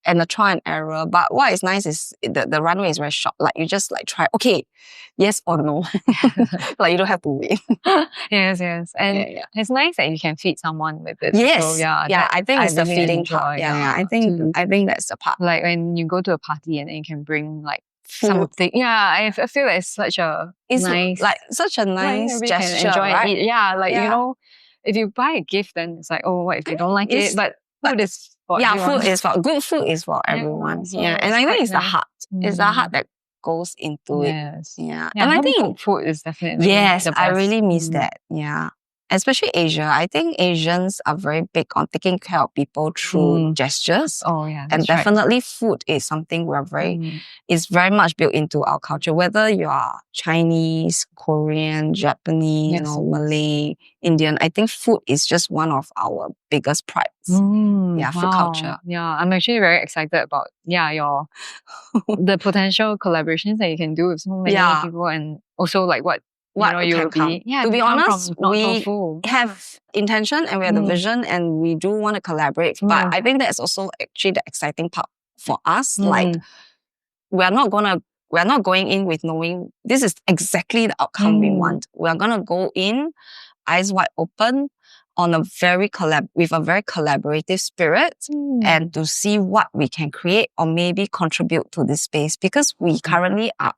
and error. But what is nice is the runway is very short. Like you just like try, okay, yes or no. Like you don't have to wait. Yes. And it's nice that you can feed someone with it. Yes. So, I think it's the really feeding part. I think that's the part. Like when you go to a party and then you can bring like something. I feel like it's such a nice gesture, enjoy right? It. If you buy a gift, then it's like, oh, what if you don't like it? But food is for everyone. Good food is for everyone. So and I think it's the heart. It's the heart that goes into it. And I think food is definitely the best. I really miss that. Especially Asia. I think Asians are very big on taking care of people through gestures. Oh yeah. And definitely food is something is very much built into our culture. Whether you are Chinese, Korean, Japanese, Malay, Indian, I think food is just one of our biggest prides. Food culture. Yeah, I'm actually very excited about the potential collaborations that you can do with so many people, and also like what you'll be. To be honest, we have intention and we have the vision and we do want to collaborate. But I think that's also actually the exciting part for us. Like, we're not going to we're not going in with knowing this is exactly the outcome we want. We're going to go in eyes wide open on a very with a very collaborative spirit and to see what we can create or maybe contribute to this space, because we currently are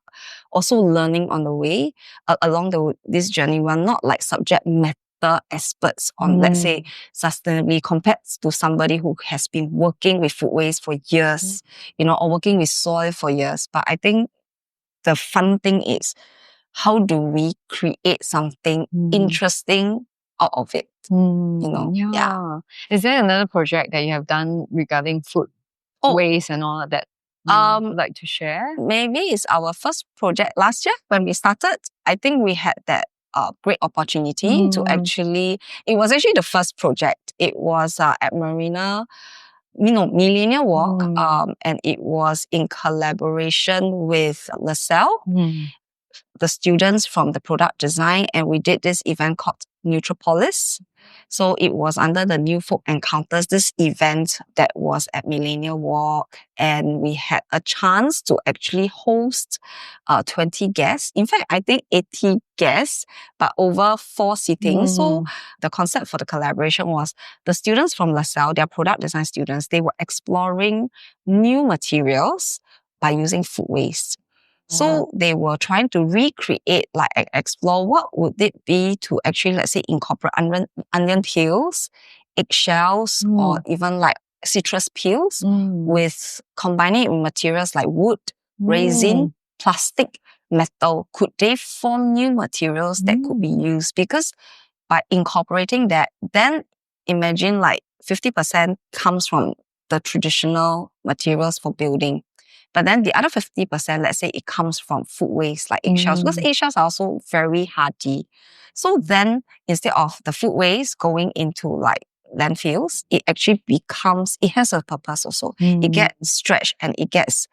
also learning on the way along this journey. We're not like subject matter experts on, let's say, sustainability compared to somebody who has been working with food waste for years, or working with soil for years. But I think the fun thing is, how do we create something interesting out of it? Yeah. Is there another project that you have done regarding food waste and all of that you'd like to share? Maybe it's our first project last year when we started. I think we had that great opportunity to actually, it was actually the first project. It was at Marina, Millennium Walk, and it was in collaboration with LaSalle, the students from the product design, and we did this event called Nutropolis. So it was under the New Folk Encounters, this event that was at Millennium Walk, and we had a chance to actually host 20 guests. In fact, I think 80 guests, but over 4 sittings. So the concept for the collaboration was the students from LaSalle, their product design students, they were exploring new materials by using food waste. So they were trying to recreate, like explore what would it be to actually, let's say, incorporate onion peels, eggshells, or even like citrus peels with combining it with materials like wood, resin, plastic, metal. Could they form new materials that could be used? Because by incorporating that, then imagine like 50% comes from the traditional materials for building. But then the other 50%, let's say it comes from food waste, like eggshells, because eggshells are also very hardy. So then instead of the food waste going into like landfills, it actually it has a purpose also. It gets stretched and it gets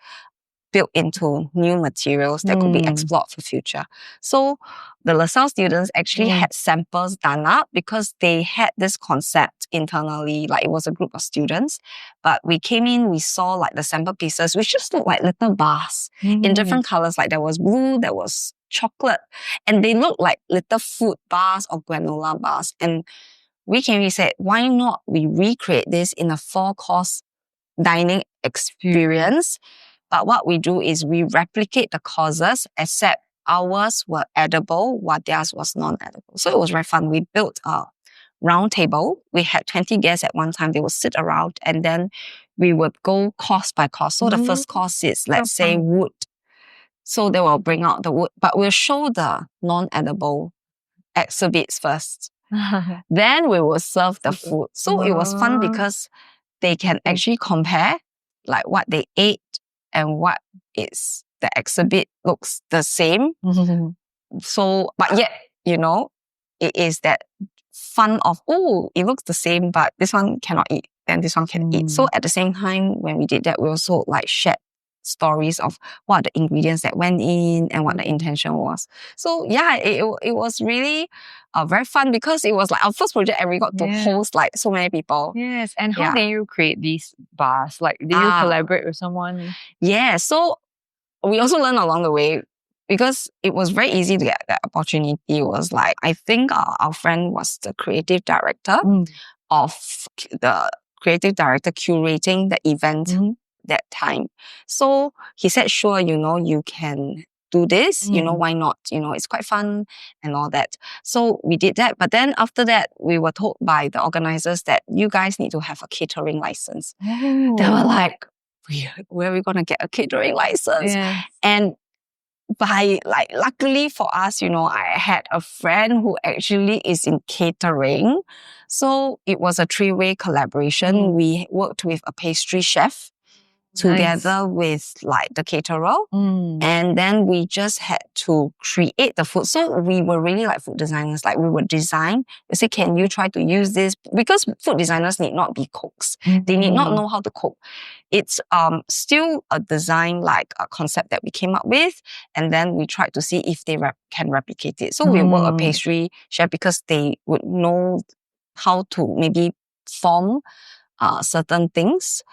built into new materials that could be explored for future. So the LaSalle students actually had samples done up because they had this concept internally, like it was a group of students. But we came in, we saw like the sample pieces, which just looked like little bars in different colors. Like there was blue, there was chocolate, and they looked like little food bars or granola bars. And we said, why not we recreate this in a 4-course dining experience? But what we do is we replicate the courses, except ours were edible while theirs was non-edible. So it was very fun. We built a round table. We had 20 guests at one time. They would sit around and then we would go course by course. So the first course is, let's say, wood. So they will bring out the wood, but we'll show the non-edible exhibits first. Then we will serve the food. So it was fun because they can actually compare like what they ate and what is the exhibit looks the same. So, but yet, it is that fun of, it looks the same, but this one cannot eat, then this one can eat. So at the same time, when we did that, we also like shared stories of what are the ingredients that went in and what the intention was. So yeah, it was really very fun because it was like our first project and we got to host like so many people. Yes, and how do you create these bars? Like, do you collaborate with someone? Yeah, so we also learned along the way because it was very easy to get that opportunity. It was like, I think our friend was the creative director of the creative director curating the event that time. So he said, sure, you can do this, why not? It's quite fun and all that. So we did that. But then after that, we were told by the organizers that you guys need to have a catering license. They were like, where are we going to get a catering license? Yes. And luckily for us, I had a friend who actually is in catering. So it was a 3-way collaboration. We worked with a pastry chef together with like the caterer. And then we just had to create the food. So we were really like food designers. Like we would design, we say, can you try to use this? Because food designers need not be cooks. They need not know how to cook. It's still a design, like a concept that we came up with. And then we tried to see if they can replicate it. So we work a pastry chef because they would know how to maybe form certain things,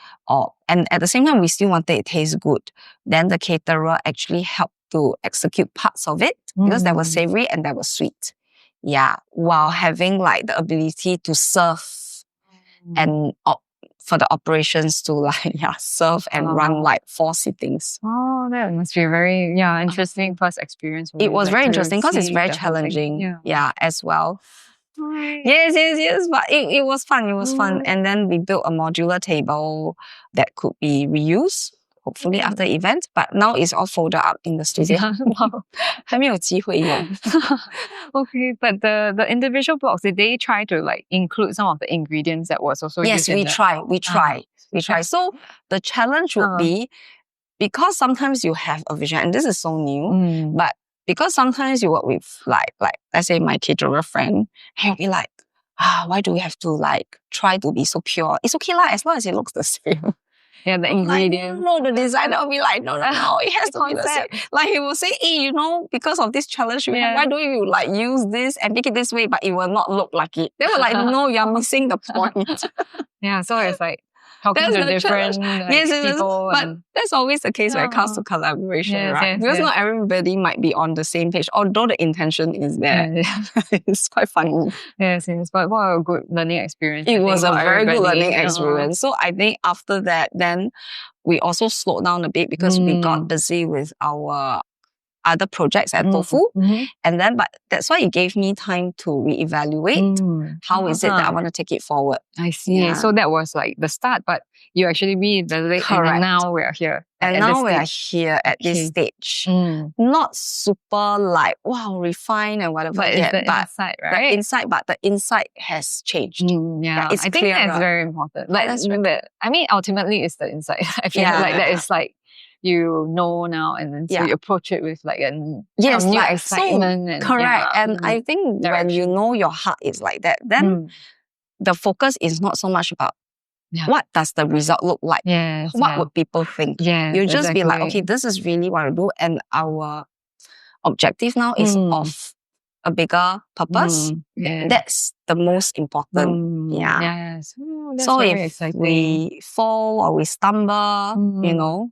and at the same time, we still wanted it to taste good. Then the caterer actually helped to execute parts of it because there was savory and there was sweet. Yeah, while having like the ability to serve and for the operations to like serve and run like 4 sittings. Oh, that must be a very interesting first experience. It was very interesting because it's very challenging. Yeah, as well. Right. Yes. But it was fun. It was fun. And then we built a modular table that could be reused, hopefully after the event. But now it's all folded up in the studio. Wow. 还没有机会用。 Okay, but the individual blocks, did they try to like include some of the ingredients that was also Yes, used we try. So the challenge would be, because sometimes you have a vision, and this is so new, but because sometimes you work with like let's say my caterer friend, he'll be like, why do we have to like try to be so pure? It's okay as long as it looks the same. Yeah, the ingredients. Like, no, the designer will be like, no, it has to be the same. Like he will say, hey, because of this challenge we have, why don't you like use this and make it this way, but it will not look like it. They were like, no, you're missing the point. Yeah, so it's like talking to different people. But that's always the case when it comes to collaboration, right? Because not everybody might be on the same page, although the intention is there. It's quite funny. Yes, but what a good learning experience. It was a very good learning experience. So I think after that, then we also slowed down a bit because we got busy with our other projects at Tofu. And then, but that's why it gave me time to reevaluate how is it that I want to take it forward. I see. Yeah. So that was like the start, but you actually reevaluate. Correct. And now we are here. And now we are here at this stage. Not super like, wow, refined and whatever. But it's the inside, right? The inside has changed. Yeah, it's I think that's very important. Like, I mean, ultimately it's the inside. I feel like that is like, you know now, and then so you approach it with like a new excitement. Correct. And I think when you know your heart is like that, then the focus is not so much about what does the result look like. What would people think? You just be like, okay, this is really what I do, and our objective now is of a bigger purpose. That's the most important. Yes. So if we fall or we stumble,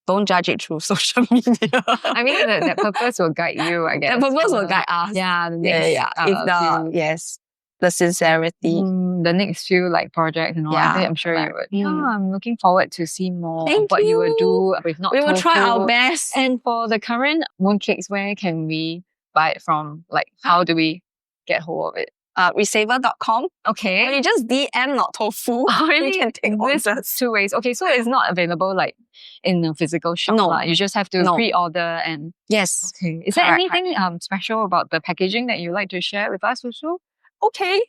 don't judge it through social media. I mean, that purpose will guide you, I guess. The purpose will guide us. Yeah, the next, the sincerity. The next few like projects and all that, I'm sure you would. I'm looking forward to see more of what you will do with Nottofu. We will try our best. And for the current mooncakes, where can we buy it from? Like, how do we get hold of it? Resaver.com. Okay. Or you just DM Nottofu. Really? You can take this 2 ways. Okay, so it's not available like in a physical shop. No. You just have to pre-order and... Yes. Okay. Is there anything special about the packaging that you like to share with us, Susu? Okay.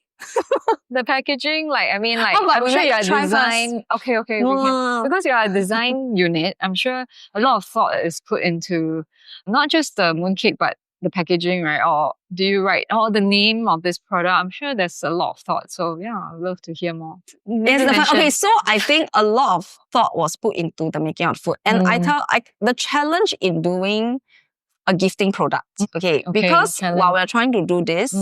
The packaging, I'm sure you're a design... Okay. Because you're a design unit, I'm sure a lot of thought is put into not just the mooncake, but the packaging, right? Or do you write the name of this product? I'm sure there's a lot of thought. So yeah, I'd love to hear more. Okay, so I think a lot of thought was put into the making of food. And the challenge in doing a gifting product, because while we're trying to do this,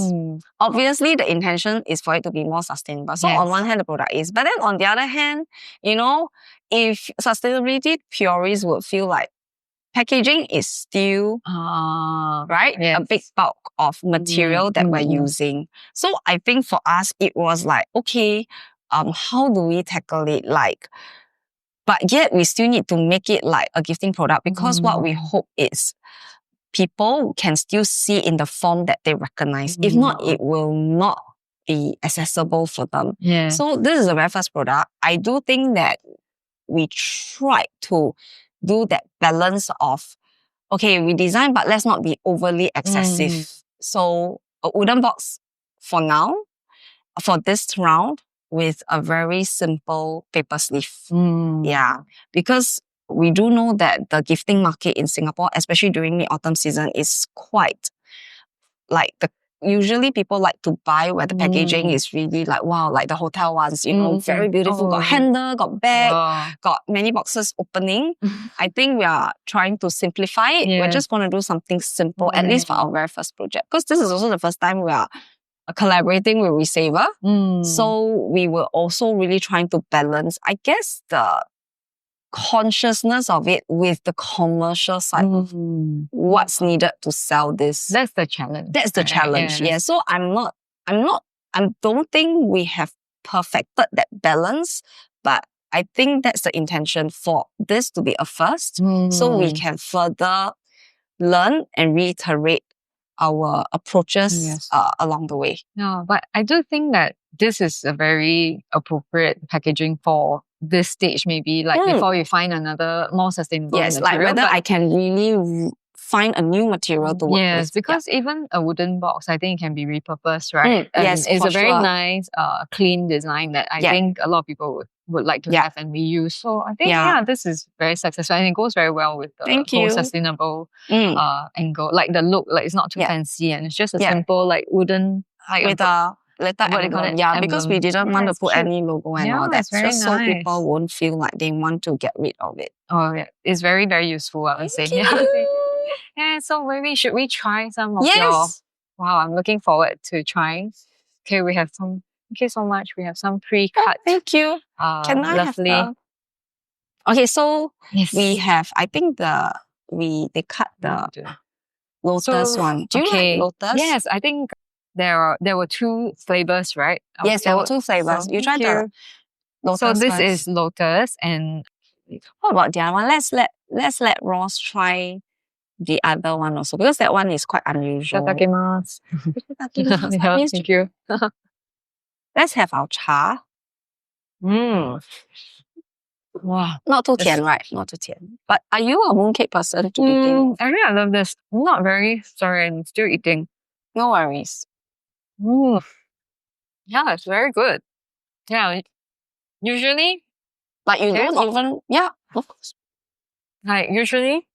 obviously the intention is for it to be more sustainable. So on one hand, the product is. But then on the other hand, if sustainability purists would feel like packaging is still a big bulk of material that we're using. So I think for us, it was like, okay, how do we tackle it? But yet we still need to make it like a gifting product, because what we hope is people can still see in the form that they recognize. If not, it will not be accessible for them. So this is the very first product. I do think that we tried to do that balance of, okay, we design, but let's not be overly excessive. So a wooden box for now, for this round, with a very simple paper sleeve. Because we do know that the gifting market in Singapore, especially during the autumn season, is quite usually people like to buy where the packaging is really like, wow, like the hotel ones, very beautiful, got handle, got bag, got many boxes opening. I think we are trying to simplify it. We're just going to do something simple, at least for our very first project. Because this is also the first time we are collaborating with resaver. Mm. So we were also really trying to balance, I guess, the consciousness of it with the commercial side of what's needed to sell this. That's the challenge. That's the challenge. Yeah. So I don't think we have perfected that balance, but I think that's the intention for this to be a first, so we can further learn and reiterate our approaches along the way. No, but I do think that this is a very appropriate packaging for this stage, maybe like before you find another more sustainable material. Like whether I can really find a new material to work with. Yes, because even a wooden box, I think it can be repurposed, right? Yes, it's for a very sure. nice, clean design that I think a lot of people would like to have and reuse. So I think, this is very successful and it goes very well with the whole sustainable angle. Like the look, like it's not too fancy and it's just a simple like wooden, like with a letter emblem. Yeah, because we didn't want to put any logo and all that. Just so people won't feel like they want to get rid of it. Oh yeah, it's very, very useful, I would say. Yeah, so maybe should we try some of your... Wow, I'm looking forward to trying. Okay, we have some... Thank you so much. We have some pre-cut. Thank you. Can I lovely. have Okay, so we have, I think they cut the lotus one. Do you like lotus? Yes, I think there were 2 flavors, right? Yes, there were 2 flavors. You tried the lotus. So this is lotus, and what about the other one? Let's let Ross try the other one also, because that one is quite unusual. Itadakimasu. Thank you. Let's have our cha. Wow. Not too tian, right? Not too tian. But are you a mooncake person to begin with? I really love this. I'm not very... Sorry, I'm still eating. No worries. Yeah, it's very good. Yeah, usually... Like you don't even... Yeah, of course. Like usually...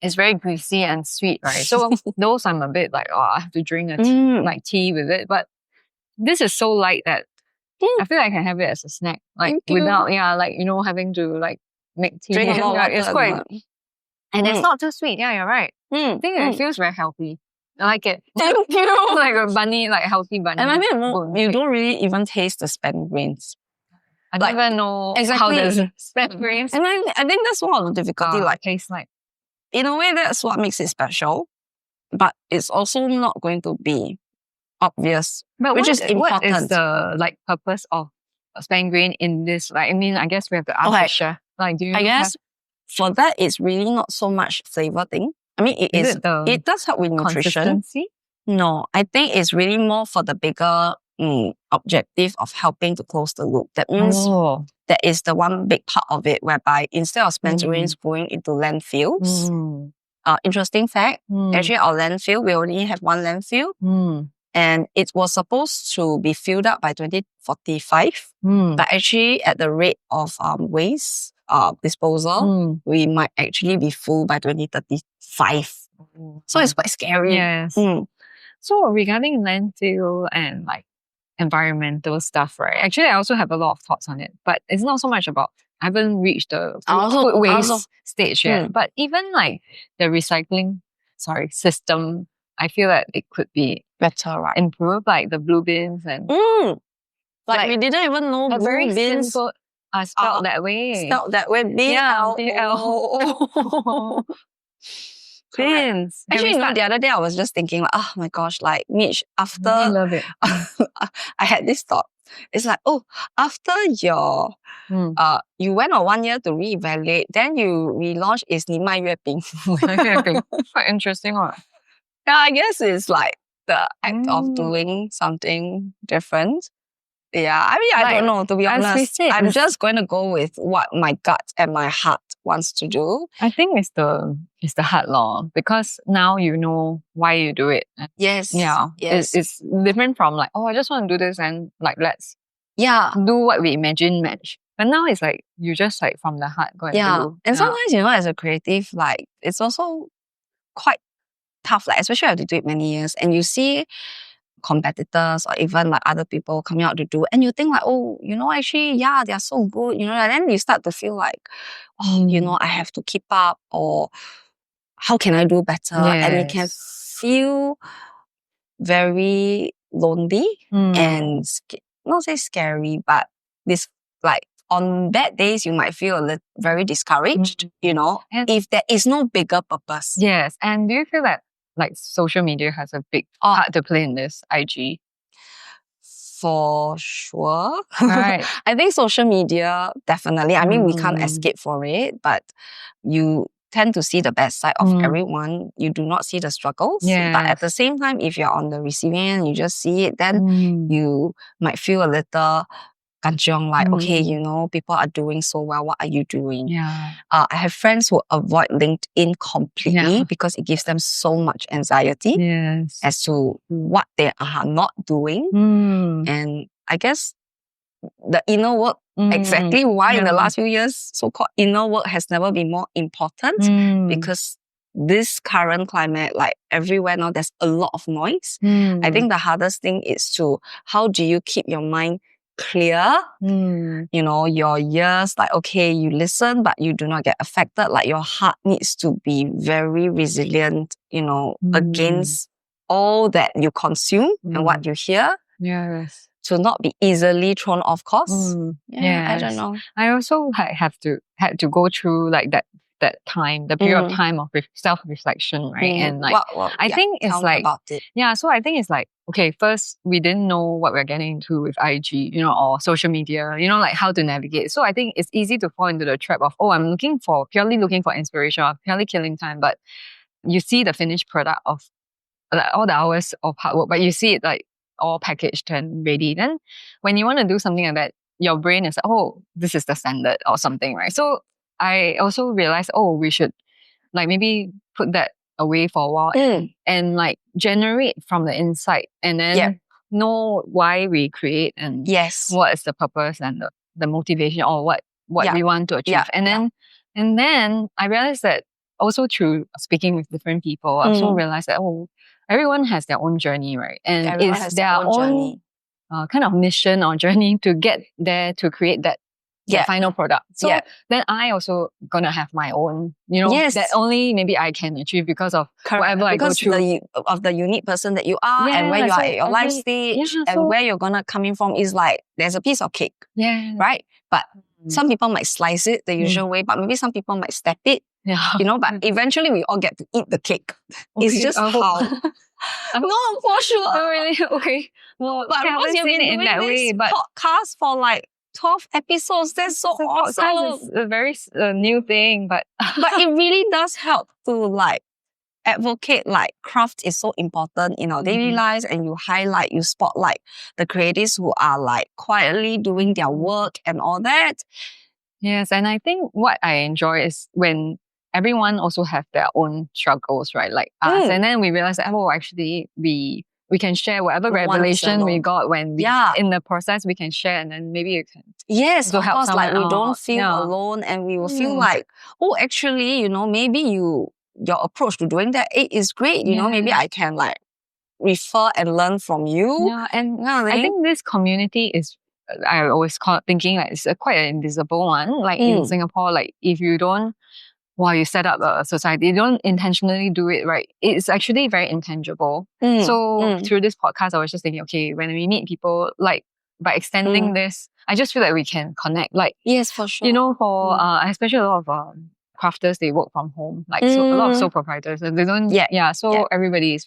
It's very greasy and sweet, right? So those I'm a bit like, I have to drink a tea with it. But this is so light that I feel like I can have it as a snack. Like without, having to like make tea. Drink a lot of water. It's quite... And it's not too sweet. Yeah, you're right. I think it feels very healthy. I like it. Thank you. Like a bunny, like a healthy bunny. And I mean, you don't really even taste the spent grains. I don't even know how there's spent grains. And I think that's one of the difficulty. Like tastes like... In a way, that's what makes it special. But it's also not going to be obvious, which is important. What is the purpose of spent grain in this? Like, I mean, I guess we have to ask the chef. Like, I guess for that, it's really not so much flavor thing. I mean, it does help with nutrition. Consistency? No, I think it's really more for the bigger objective of helping to close the loop. That means that is the one big part of it, whereby instead of spent grains going into landfills, interesting fact, actually our landfill, we only have one landfill, and it was supposed to be filled up by 2045, but actually at the rate of waste disposal, we might actually be full by 2035. So it's quite scary. Yes. So regarding landfill and like environmental stuff, right? Actually, I also have a lot of thoughts on it, but it's not so much about... I haven't reached the food waste stage yet. But even like the recycling, system, I feel that it could be better, right? Improved, like the blue bins and... Like we didn't even know blue very bins simple, spelled that way. Spelled that way. B-L-O. Bins. Actually, the other day I was just thinking, like, oh my gosh, like Mitch, after... I love it. I had this thought. It's like, after your... you went on 1 year to reevaluate, then you relaunch is 你卖月饼. Quite interesting, huh? Yeah, I guess it's like the act of doing something different. Yeah, I mean, I don't know, to be honest. I'm just going to go with what my gut and my heart wants to do. I think it's the heart law, because now you know why you do it. Yes. Yeah. Yes. It's different from like, I just want to do this and like, let's do what we imagine match. But now it's like, you just like from the heart go and do. And sometimes, as a creative, like, it's also quite tough, like, especially if you have to do it many years and you see competitors or even like other people coming out to do, and you think like, actually, they're so good, and then you start to feel like, I have to keep up, or how can I do better? And it can feel very lonely and not say scary, but this like on bad days you might feel very discouraged, you know, And if there is no bigger purpose. yes. And do you feel that like social media has a big part to play in this IG? For sure. Right. I think social media, definitely. I mean, we can't escape for it, but you tend to see the best side of everyone. You do not see the struggles. Yes. But at the same time, if you're on the receiving end, you just see it, then you might feel a little kanchiong, like, okay, you know, people are doing so well. What are you doing? Yeah. I have friends who avoid LinkedIn completely because it gives them so much anxiety as to what they are not doing. And I guess the inner work, exactly why in the last few years, so-called inner work has never been more important because this current climate, like everywhere now, there's a lot of noise. I think the hardest thing is how do you keep your mind clear? You know, your ears, like, okay, you listen, but you do not get affected. Like your heart needs to be very resilient, you know, against all that you consume and what you hear. Yes. To not be easily thrown off course. I don't know. I also had to go through like that time, the period of time of self-reflection, right? And like, I think it's like, so I think it's like, okay, first, we didn't know what we're getting into with IG, you know, or social media, you know, like how to navigate. So I think it's easy to fall into the trap of, oh, I'm purely looking for inspiration, or purely killing time. But you see the finished product of like, all the hours of hard work, but you see it like all packaged and ready. Then when you want to do something like that, your brain is like, oh, this is the standard or something, right? So I also realized, oh, we should like maybe put that away for a while and like generate from the inside and then know why we create and what is the purpose and the motivation or what we want to achieve. And then I realized that also through speaking with different people, I also realized that, oh, everyone has their own journey, right? And it's their own kind of mission or journey to get there to create that final product. So then I also gonna have my own, you know, that only maybe I can achieve because of whatever I go through. Of the unique person that you are and where you are at your life stage and where you're gonna coming from is like, there's a piece of cake, right? But some people might slice it the usual way, but maybe some people might step it, you know, but eventually we all get to eat the cake. It's just how... No, for sure. Oh, really? Okay. Well, but I haven't seen it in that way. But podcast for like 12 episodes, that's so awesome. It's a very new thing, but it really does help to like advocate like craft is so important in our daily lives, and you highlight, you spotlight the creatives who are like quietly doing their work and all that. Yes, and I think what I enjoy is when everyone also have their own struggles, right? Like us. And then we realize that, oh, actually we can share whatever revelation we got when we in the process, we can share, and then maybe you can of course, like we don't feel alone, and we will feel like, oh, actually, you know, maybe your approach to doing that is great. You know, maybe I can like refer and learn from you. Yeah, and I think this community is, I always thinking like it's quite an invisible one. Like in Singapore, like if you don't, while you set up a society, you don't intentionally do it, right? It's actually very intangible. So through this podcast, I was just thinking, okay, when we meet people, like by extending this, I just feel like we can connect. Like, yes, for sure. You know, for especially a lot of crafters, they work from home. Like so a lot of sole proprietors, and they don't. So everybody is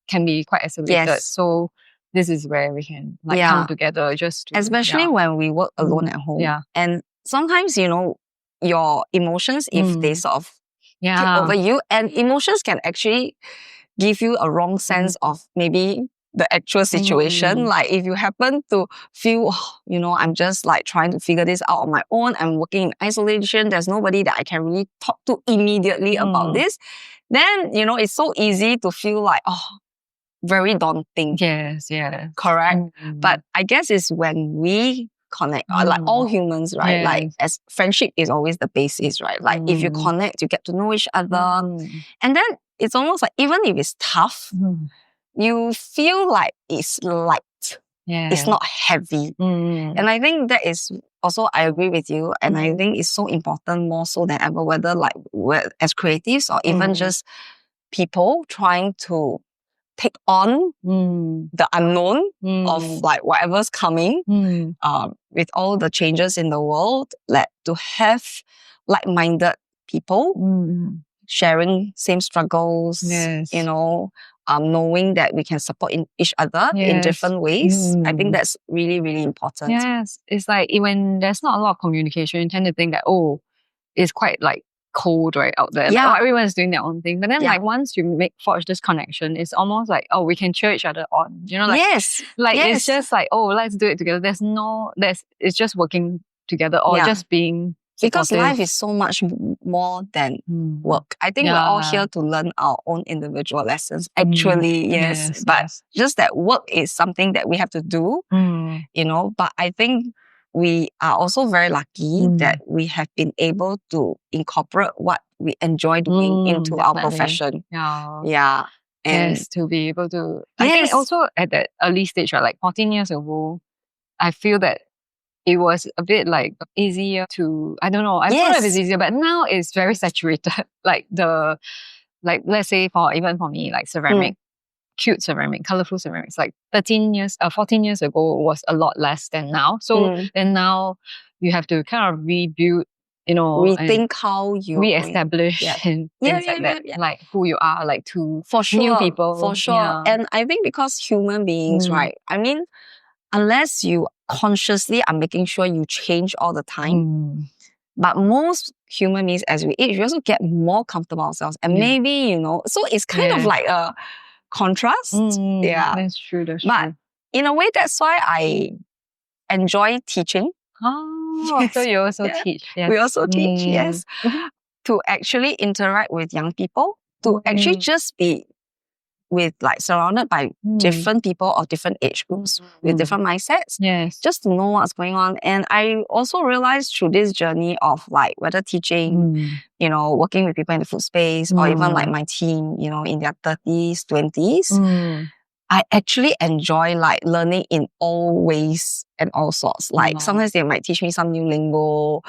can be quite isolated. So this is where we can like come together, just to, especially when we work alone at home. And sometimes, you know, your emotions, if they sort of take over you, and emotions can actually give you a wrong sense of maybe the actual situation. Like if you happen to feel, oh, you know, I'm just like trying to figure this out on my own, I'm working in isolation, there's nobody that I can really talk to immediately about this, then, you know, it's so easy to feel like, oh, very daunting. Yes, correct. But I guess it's when we connect, like all humans, right? Like as friendship is always the basis, right? Like if you connect, you get to know each other. And then it's almost like, even if it's tough, you feel like it's light. It's not heavy. And I think that is also, I agree with you. And I think it's so important, more so than ever, whether like as creatives or even just people trying to take on the unknown of like whatever's coming, with all the changes in the world, like to have like-minded people sharing same struggles, you know, knowing that we can support each other in different ways. I think that's really, really important. Yes, it's like when there's not a lot of communication, you tend to think that, oh, it's quite like cold right out there. Yeah. Like, everyone's doing their own thing. But then like once you forge this connection, it's almost like, oh, we can cheer each other on. You know, like, it's just like, oh, let's do it together. It's just working together or just being supportive. Because life is so much more than work. I think we're all here to learn our own individual lessons. Actually, yes. But just that work is something that we have to do, you know. But I think we are also very lucky that we have been able to incorporate what we enjoy doing into our profession. Yeah. And to be able to... I think also at that early stage, right, like 14 years ago, I feel that it was a bit like easier to... I don't know. I don't know if it's easier, but now it's very saturated. Like let's say even for me, like ceramic, cute ceramic, colorful ceramics, like 14 years ago was a lot less than now. So then now you have to kind of rebuild, you know, rethink how you reestablish and things like that, like who you are, like to new people. For sure. And I think because human beings, right? I mean, unless you consciously are making sure you change all the time, but most human beings, as we age, we also get more comfortable ourselves. And maybe, you know, so it's kind of like a contrast. That's true. But in a way, that's why I enjoy teaching. Oh, so you also teach. Yes. We also teach, yes. To actually interact with young people, to actually just be surrounded by different people of different age groups with different mindsets. Yes. Just to know what's going on. And I also realized through this journey of like whether teaching, you know, working with people in the food space or even like my team, you know, in their 30s, 20s, I actually enjoy like learning in all ways and all sorts. Like sometimes they might teach me some new lingo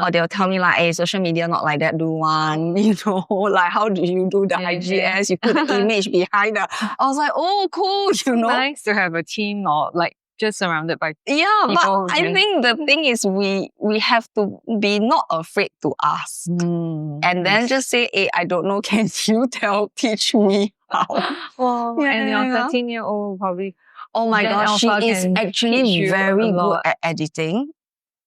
or they'll tell me like, hey, social media not like that, do one, you know, like how do you do the IGS? You put the image behind the... I was like, oh, cool, you know. Nice to have a team or like just surrounded by people. But I think the thing is we have to be not afraid to ask. And then just say, hey, I don't know, can you teach me how? And your 13-year-old probably... Oh my gosh, she is actually very good at editing.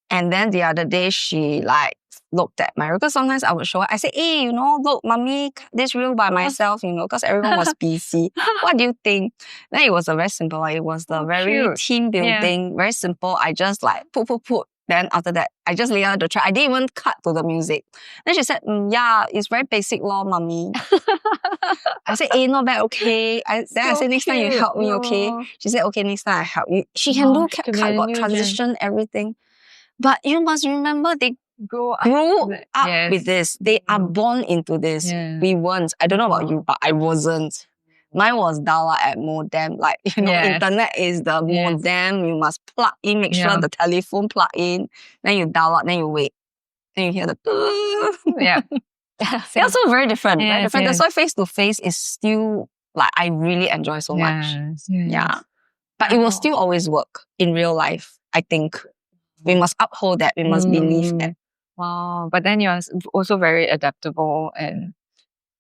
And then the other day, she like looked at my reel. Because sometimes I would show her, I say, hey, you know, look, mommy, this reel by myself, you know, because everyone was busy. What do you think? Then it was a very simple, like, it was the very team building, very simple. I just like put. Then after that, I just lay out the track. I didn't even cut to the music. Then she said, yeah, it's very basic law, mommy. I said, not bad, okay. I said, next time you help me, okay? She said, okay, next time I help you. She can do cut, got transition, everything. But you must remember, they grew up with this. They are born into this. We weren't. I don't know about you, but I wasn't. Mine was dial-up at modem. Like, you know, internet is the modem. You must plug in, make sure the telephone plug in. Then you dial up, then you wait. Then you hear the... They're also very different. Very different. That's why face-to-face is still, like, I really enjoy so much. Yeah. But it will still always work in real life, I think. We must uphold that. We must believe that. Wow. But then you're also very adaptable and...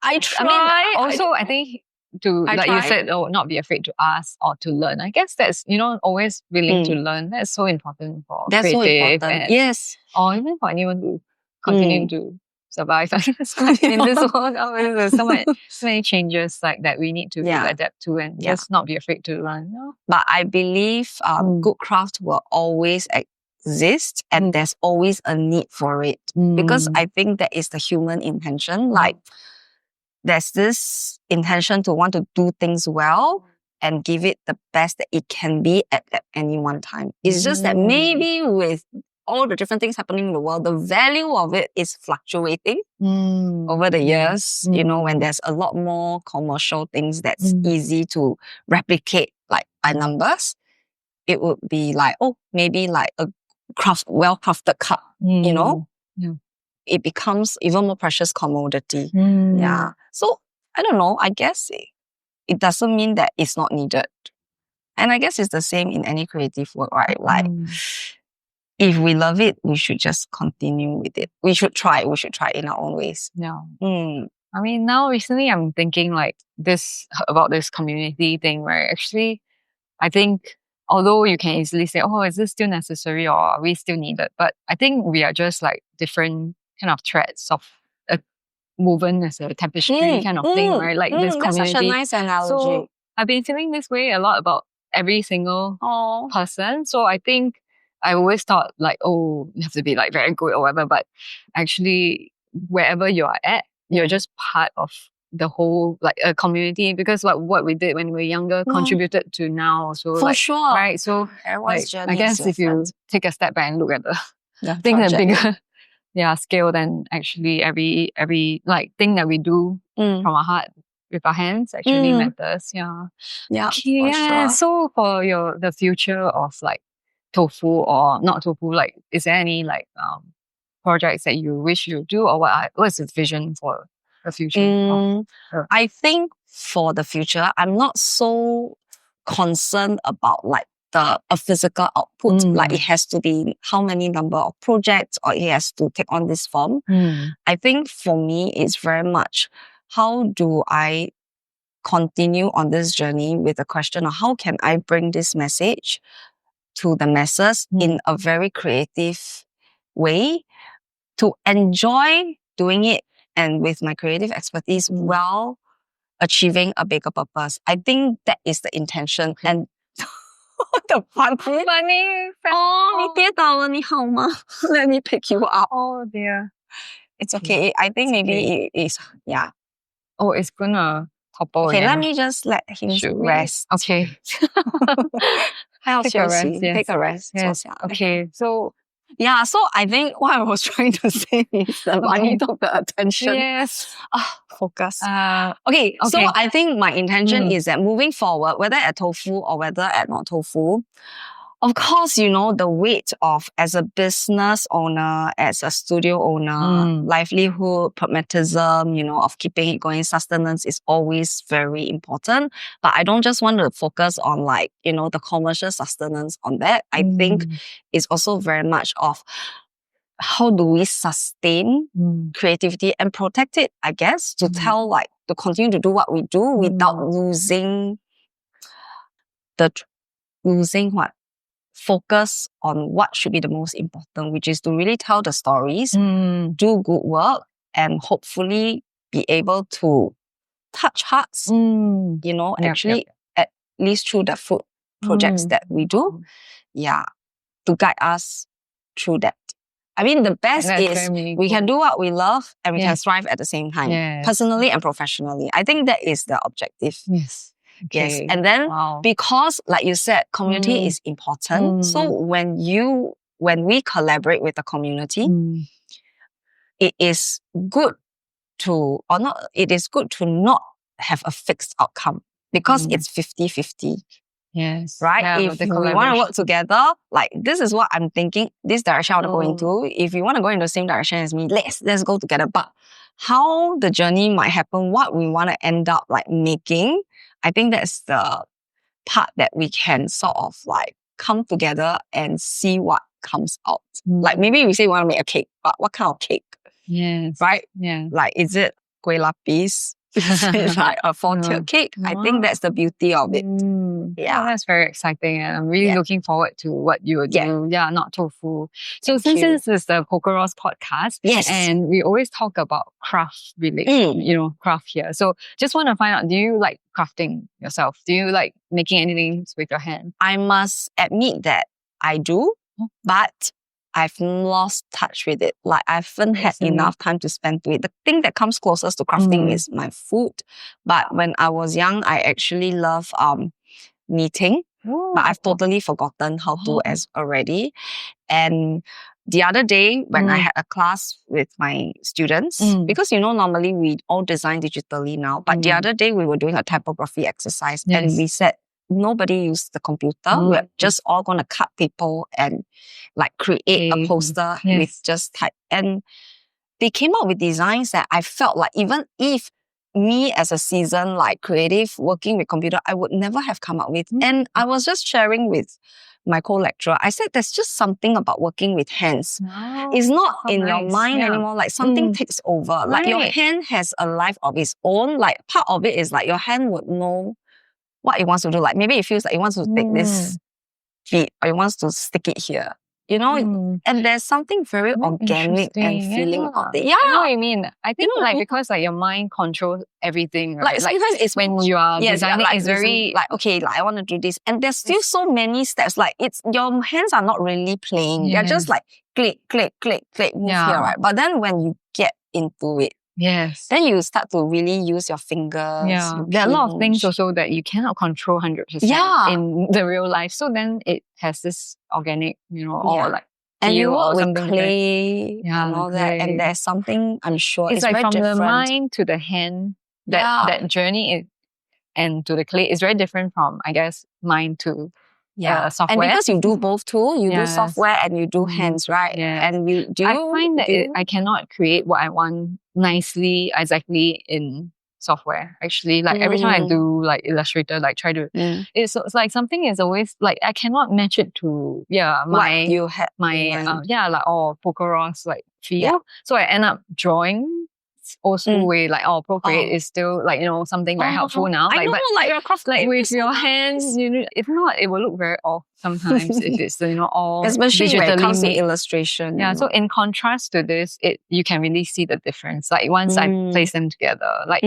I try. I mean, also, I think... you said, not be afraid to ask or to learn. I guess that's, you know, always willing to learn. That's so important for creative. So important. Yes. Or even for anyone to continue to survive in this world. There's so many changes like that we need to adapt to and just not be afraid to learn. But I believe good craft will always exist and there's always a need for it. Because I think that is the human intention. Like, there's this intention to want to do things well and give it the best that it can be at any one time. It's just that maybe with all the different things happening in the world, the value of it is fluctuating over the years. You know, when there's a lot more commercial things that's easy to replicate, like by numbers, it would be like, maybe like a well-crafted cup, you know? It becomes even more precious commodity. Yeah. So, I don't know, I guess it doesn't mean that it's not needed. And I guess it's the same in any creative work, right? Like, if we love it, we should just continue with it. We should try in our own ways. Yeah. I mean, now recently I'm thinking like about this community thing where actually I think although you can easily say, oh, is this still necessary or are we still needed? But I think we are just like different kind of threads of a woven as a tapestry kind of thing, right? Like this community. That's such a nice analogy. So I've been feeling this way a lot about every single person. So I think I always thought like, oh, you have to be like very good or whatever. But actually, wherever you are at, you're just part of the whole like a community, because what we did when we were younger contributed to now. So for sure, right? So like, I guess if you take a step back and look at the thing at a bigger scale, then actually every like thing that we do from our heart with our hands actually matters. Yeah. Okay, Sure. So for the future of like Tofu or not Tofu, like is there any like projects that you wish you do, or what's the vision for the future? I think for the future, I'm not so concerned about like a physical output. Like it has to be how many number of projects or it has to take on this form. I think for me, it's very much how do I continue on this journey with the question of how can I bring this message to the masses in a very creative way to enjoy doing it and with my creative expertise while achieving a bigger purpose. I think that is the intention. And the funny. Oh, 你跌倒了，你好吗? Let me pick you up. Oh dear. It's okay. I think maybe it is, Oh, it's gonna topple. Okay, let me just let him rest. Okay. Take a rest. Take a rest. Yes. Okay, so so I think what I was trying to say is the money took the attention. Yes. Focus. Okay, so I think my intention is that moving forward, whether at Tofu or whether at not Tofu, of course, you know, the weight of as a business owner, as a studio owner, livelihood, pragmatism, you know, of keeping it going, sustenance is always very important. But I don't just want to focus on like, you know, the commercial sustenance on that. I think it's also very much of how do we sustain creativity and protect it, I guess, to tell like, to continue to do what we do without losing what? Focus on what should be the most important, which is to really tell the stories, do good work, and hopefully be able to touch hearts, you know, at least through the food projects that we do, to guide us through that. I mean, the best is we can do what we love and we can thrive at the same time, personally and professionally. I think that is the objective. Yes. Okay. Yes. And then because, like you said, community is important. So when we collaborate with the community, it is good to not have a fixed outcome because it's 50-50. Yes. Right? If we want to work together, like this is what I'm thinking, this direction I want to go into. If you want to go in the same direction as me, let's go together. But how the journey might happen, what we want to end up like making, I think that's the part that we can sort of like come together and see what comes out. Like maybe we say we want to make a cake, but what kind of cake? Yes. Right? Yeah. Like, is it kueh lapis? Is it like a 4-tier cake? I think that's the beauty of it. Yeah, that's very exciting. And I'm really looking forward to what you will do. Yeah, not Tofu. So since this is the Pokeros podcast, and we always talk about craft related, you know, craft here. So just want to find out, do you like crafting yourself? Do you like making anything with your hand? I must admit that I do, but I've lost touch with it. Like I haven't had enough time to spend to it. The thing that comes closest to crafting is my food. But when I was young, I actually love knitting. But I've totally forgotten how to as already. And the other day when I had a class with my students, because you know normally we all design digitally now, but the other day we were doing a typography exercise and we said nobody used the computer. We're just all going to cut paper and like create a poster with just type. And they came up with designs that I felt like even if me as a seasoned like creative working with computer, I would never have come up with. And I was just sharing with my co-lecturer. I said there's just something about working with hands. It's not in your mind anymore. Like something takes over. Like your hand has a life of its own. Like part of it is like your hand would know what it wants to do. Like maybe it feels like it wants to take this feet or it wants to stick it here. You know, and there's something very organic and feeling about it. Yeah. I know what you mean. I think because like your mind controls everything, right? Like sometimes it's when you are designing, like, it's very like, okay, like I want to do this. And there's still so many steps. Like it's your hands are not really playing. They're just like click, click, click, click, move here, right? But then when you get into it, then you start to really use your fingers. Yeah. There are a lot of things also that you cannot control 100% in the real life. So then it has this organic, or like and you work with something clay and all that. And there's something, I'm sure, it's like very from different. the mind to the hand, that journey and to the clay is very different from, I guess, mind to software. And because you do both too, you do software and you do hands, right? And I find that I cannot create what I want nicely, exactly in software. Actually, like every time I do like Illustrator, like try to, it's like something is always like I cannot match it to what you had like Pocoross like feel. So I end up drawing also way like Procreate is still like something very helpful now. I know, like your craft like with your hands, if not it will look very off sometimes if it's all especially digitally when it comes made. to illustration. So in contrast to this, you can really see the difference. Like once I place them together, like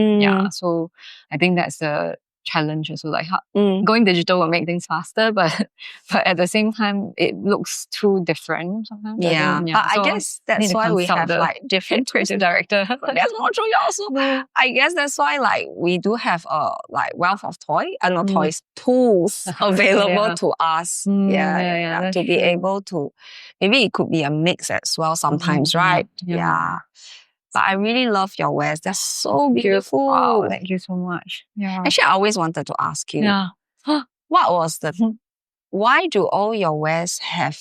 so I think that's the challenge also. Like going digital will make things faster, but at the same time it looks too different sometimes. But I guess that's why we have like different creative director. That's not true. Also, I guess that's why like we do have a like wealth of tools available to us. To be able to, maybe it could be a mix as well sometimes, right? But I really love your wares. They're so beautiful. Wow, thank you so much. Actually, I always wanted to ask you, what was why do all your wares have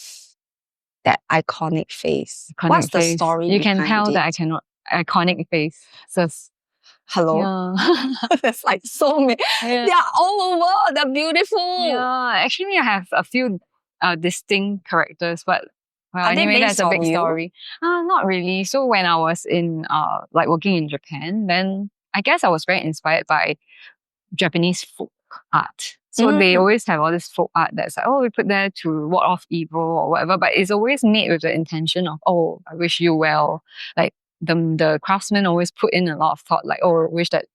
that iconic face? What's the story You can behind tell it? that I cannot iconic face. So hello. There's like so many. They're all over. They're beautiful. Actually, I have a few distinct characters, but anyway, that's a big story. Not really. So when I was in like working in Japan, then I guess I was very inspired by Japanese folk art. So they always have all this folk art that's like, we put there to ward off evil or whatever, but it's always made with the intention of, I wish you well. Like the craftsmen always put in a lot of thought, like, I wish that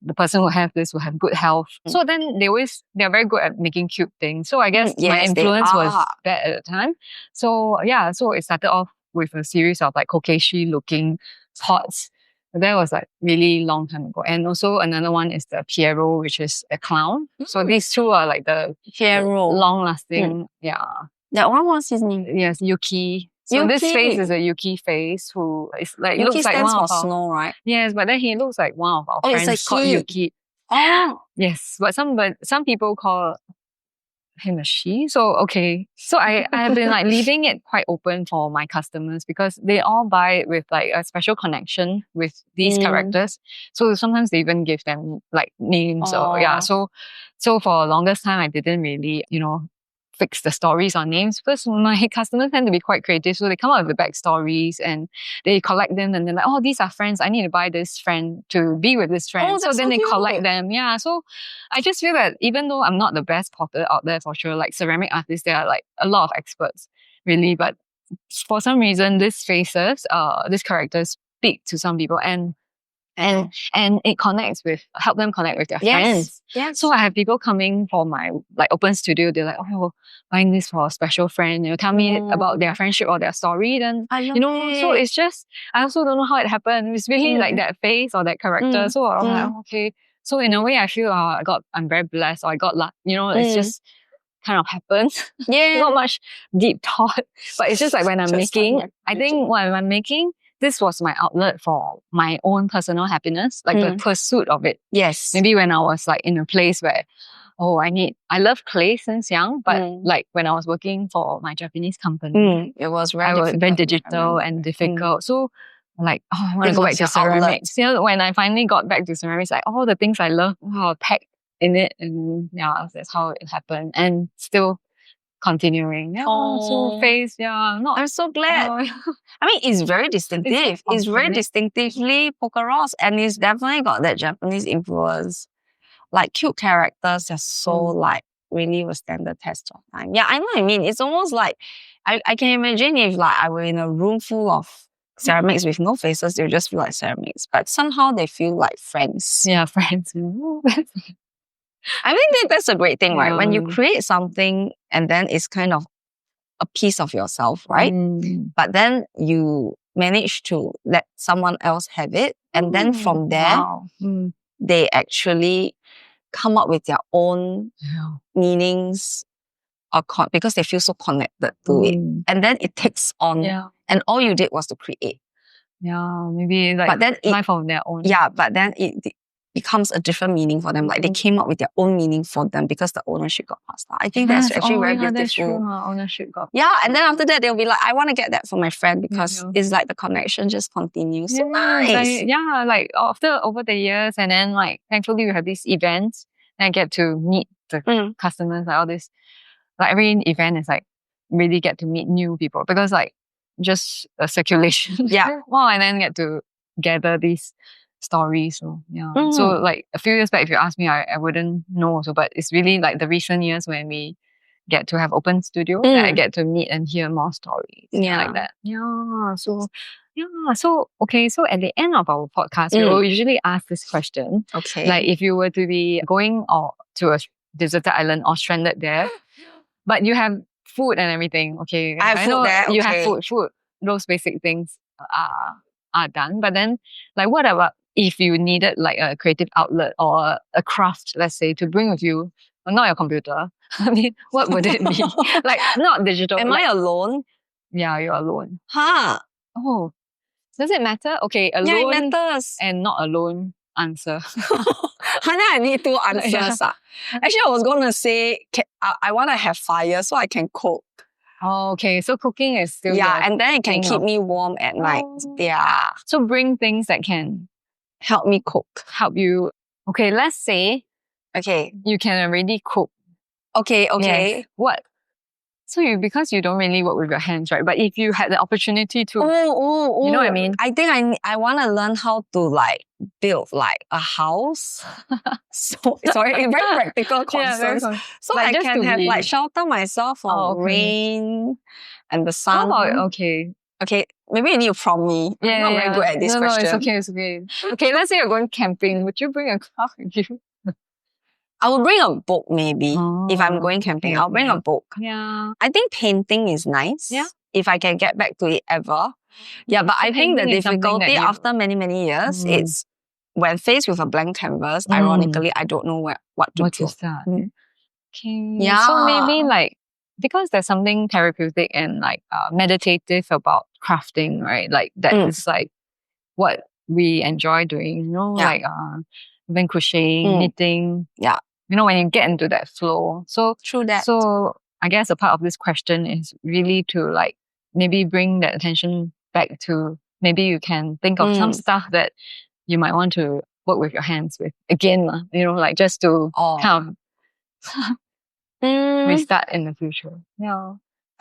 the person who have this will have good health. So then they're very good at making cute things. So I guess my influence was that at the time. So so it started off with a series of like kokeshi looking pots. That was like really long time ago. And also another one is the Pierrot, which is a clown. So these two are like the Pierrot, long lasting. That one was his name. Yes, Yuki. So this face is a Yuki face who is like Yuki looks like stands one for of snow, right? Yes, but then he looks like one of our friends called Yuki. Yes, but some people call him a she. So so I have been like leaving it quite open for my customers because they all buy it with like a special connection with these characters. So sometimes they even give them like names or so for the longest time I didn't really fix the stories or names because my customers tend to be quite creative, so they come up with the backstories and they collect them and they're like, these are friends, I need to buy this friend to be with this friend. So then they collect them. So I just feel that even though I'm not the best potter out there for sure, like ceramic artists, there are like a lot of experts really, but for some reason these faces, these characters speak to some people and it help them connect with their friends. So I have people coming for my like open studio. They're like, buying this for a special friend. Tell me about their friendship or their story. Then so it's just I also don't know how it happened. It's really like that face or that character. So I'm like, okay. So in a way, I feel I'm very blessed, or I got luck. It's just kind of happened. Not much deep thought, but it's just like when I'm making. I think when I'm making, this was my outlet for my own personal happiness, like the pursuit of it. Maybe when I was like in a place where, I love clay since young, but like when I was working for my Japanese company, it was very very digital and difficult. So like, oh, I want to It go back was to your outlet. ceramics. You know, when I finally got back to ceramics, like all the things I love, wow, packed in it. And yeah, that's how it happened. And still continuing. Yeah, so phase, yeah. I'm so glad. I mean, it's very distinctive. It's very distinctively Pocoros, and it's definitely got that Japanese influence. Like cute characters are so like really will stand the test of time. Yeah, I know what I mean. It's almost like I can imagine if like I were in a room full of ceramics with no faces, they'll just feel like ceramics. But somehow they feel like friends. Yeah, friends. I mean, that's a great thing, right? When you create something and then it's kind of a piece of yourself, right? But then you manage to let someone else have it. And then from there, they actually come up with their own meanings or because they feel so connected to it. And then it takes on. And all you did was to create. Yeah, maybe like but then life of their own. Yeah, but then it becomes a different meaning for them. Like they came up with their own meaning for them because the ownership got passed on. I think that's actually very beautiful. That's true. Ownership got. Yeah, and then after that they'll be like, I want to get that for my friend because it's like the connection just continues. So nice. Like over the years, and then like thankfully we have these events and I get to meet the customers, like all this. Like every event is like really get to meet new people because like just a circulation. Wow, and then get to gather these stories. So so like a few years back, if you ask me, I wouldn't know also, but it's really like the recent years when we get to have open studio that I get to meet and hear more stories like that. So okay, so at the end of our podcast, we will usually ask this question. Okay. Like if you were to be going to a deserted island or stranded there, but you have food and everything. Okay, I have food there. You have food. Those basic things are done. But then, like, what about if you needed like a creative outlet or a craft, let's say, to bring with you, but not your computer? I mean, what would it be? Like, not digital. Am I alone? Yeah, you're alone. Huh? Oh, does it matter? Okay, alone. Yeah, it matters. And not alone. Answer. I need two answers. Actually, I was gonna say I want to have fire so I can cook. Oh, okay. So cooking is still and then it can keep me warm at night. Yeah. So bring things that can help me cook. Help you. Okay, let's say you can already cook. Okay. Yes. What? So because you don't really work with your hands, right? But if you had the opportunity to, you know what I mean? I think I want to learn how to like build like a house. So sorry, very practical concerns. So like I can have like shelter myself from rain and the sun. How about, okay, maybe you need to prompt me. I'm not very good at this question. No, it's okay. Okay, let's say you're going camping. Would you bring a car with you? I will bring a book maybe. If I'm going camping, I'll bring a book. Yeah. I think painting is nice. Yeah. If I can get back to it ever. Yeah, but I think the difficulty after many, many years, it's when faced with a blank canvas, ironically, I don't know what to do. Start. Okay. Yeah. So maybe like, because there's something therapeutic and like meditative about crafting, right? Like that is like what we enjoy doing, you know, like even crocheting, knitting. Yeah. You know, when you get into that flow. So true that. So I guess a part of this question is really to like maybe bring that attention back to maybe you can think of some stuff that you might want to work with your hands with again, you know, like just to kind of restart in the future. Yeah.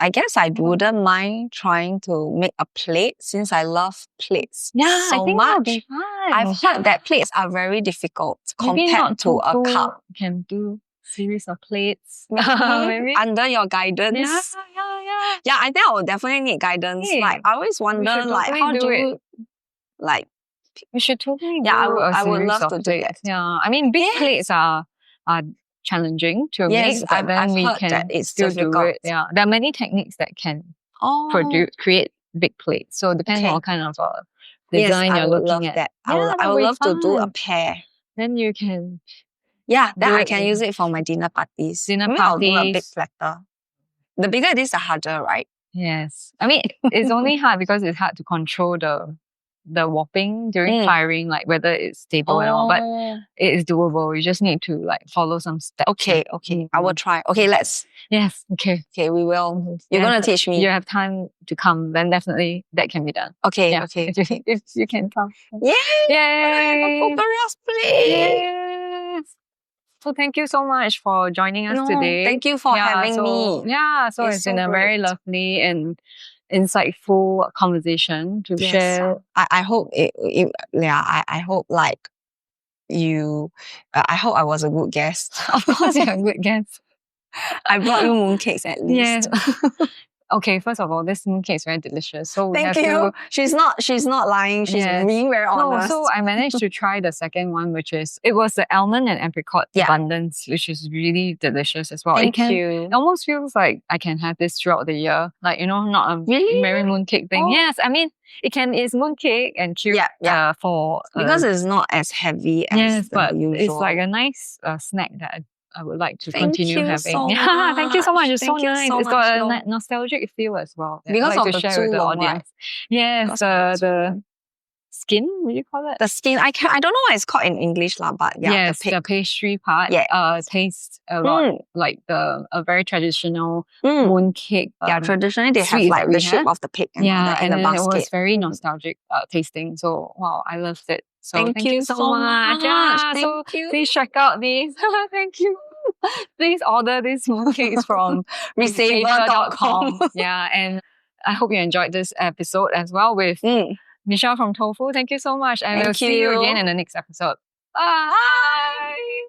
I guess I wouldn't mind trying to make a plate since I love plates so I think much. That'll be fun. I've heard that plates are very difficult compared to a cup. You can do series of plates. Maybe under your guidance. Yeah, I think I will definitely need guidance. Like I always wonder like how do you like we should totally do I would love to do that. Yeah. I mean big plates are challenging to make, but then we can that it's still difficult. do it. Yeah. There are many techniques that can create big plates. So depending on what kind of design you're looking at. That. I would love to do a pair. Then you can then I can use it for my dinner parties. I'll do a big platter. The bigger it is, the harder, right? Yes. I mean, it's only hard because it's hard to control the warping during firing, like whether it's stable and all, but it is doable. You just need to like follow some steps. Okay. I will try. Okay, let's. Yes. Okay. Okay, we will. You're going to teach me. You have time to come, then definitely that can be done. Okay. Yeah. Okay. If you can come. Yay! Yay! Poker Ross, please. Yes. So thank you so much for joining us today. Thank you for having me. Yeah, so it's been a very lovely and insightful conversation to share. I hope I hope like you. I hope I was a good guest. Of course, you're a good guest. I brought you mooncakes at least. Yes. Okay, first of all, this mooncake is very delicious. So thank you. She's not lying. She's being very honest. No, so I managed to try the second one, it was the almond and apricot abundance, which is really delicious as well. Thank you. It almost feels like I can have this throughout the year. Like, not a merry mooncake thing. Yes, I mean, it's mooncake and cute for... because it's not as heavy as the usual. It's like a nice snack that I would like to continue having. So thank you so much. It's so nice. So it's got a nostalgic feel as well. Because like of to the share with the long audience. Yes, the skin, what do you call it? The skin. I don't know what it's called in English, but yes, the pastry part. Tastes a lot like a very traditional mooncake. Traditionally they have like the shape of the pig and and the basket. It was very nostalgic tasting. So wow, I loved it. So thank you so much. Thank you. Please check out these. Thank you. Please order these mooncakes from resaver.com. Yeah, and I hope you enjoyed this episode as well with Michelle from Tofu. Thank you so much. And we'll see you again in the next episode. Bye.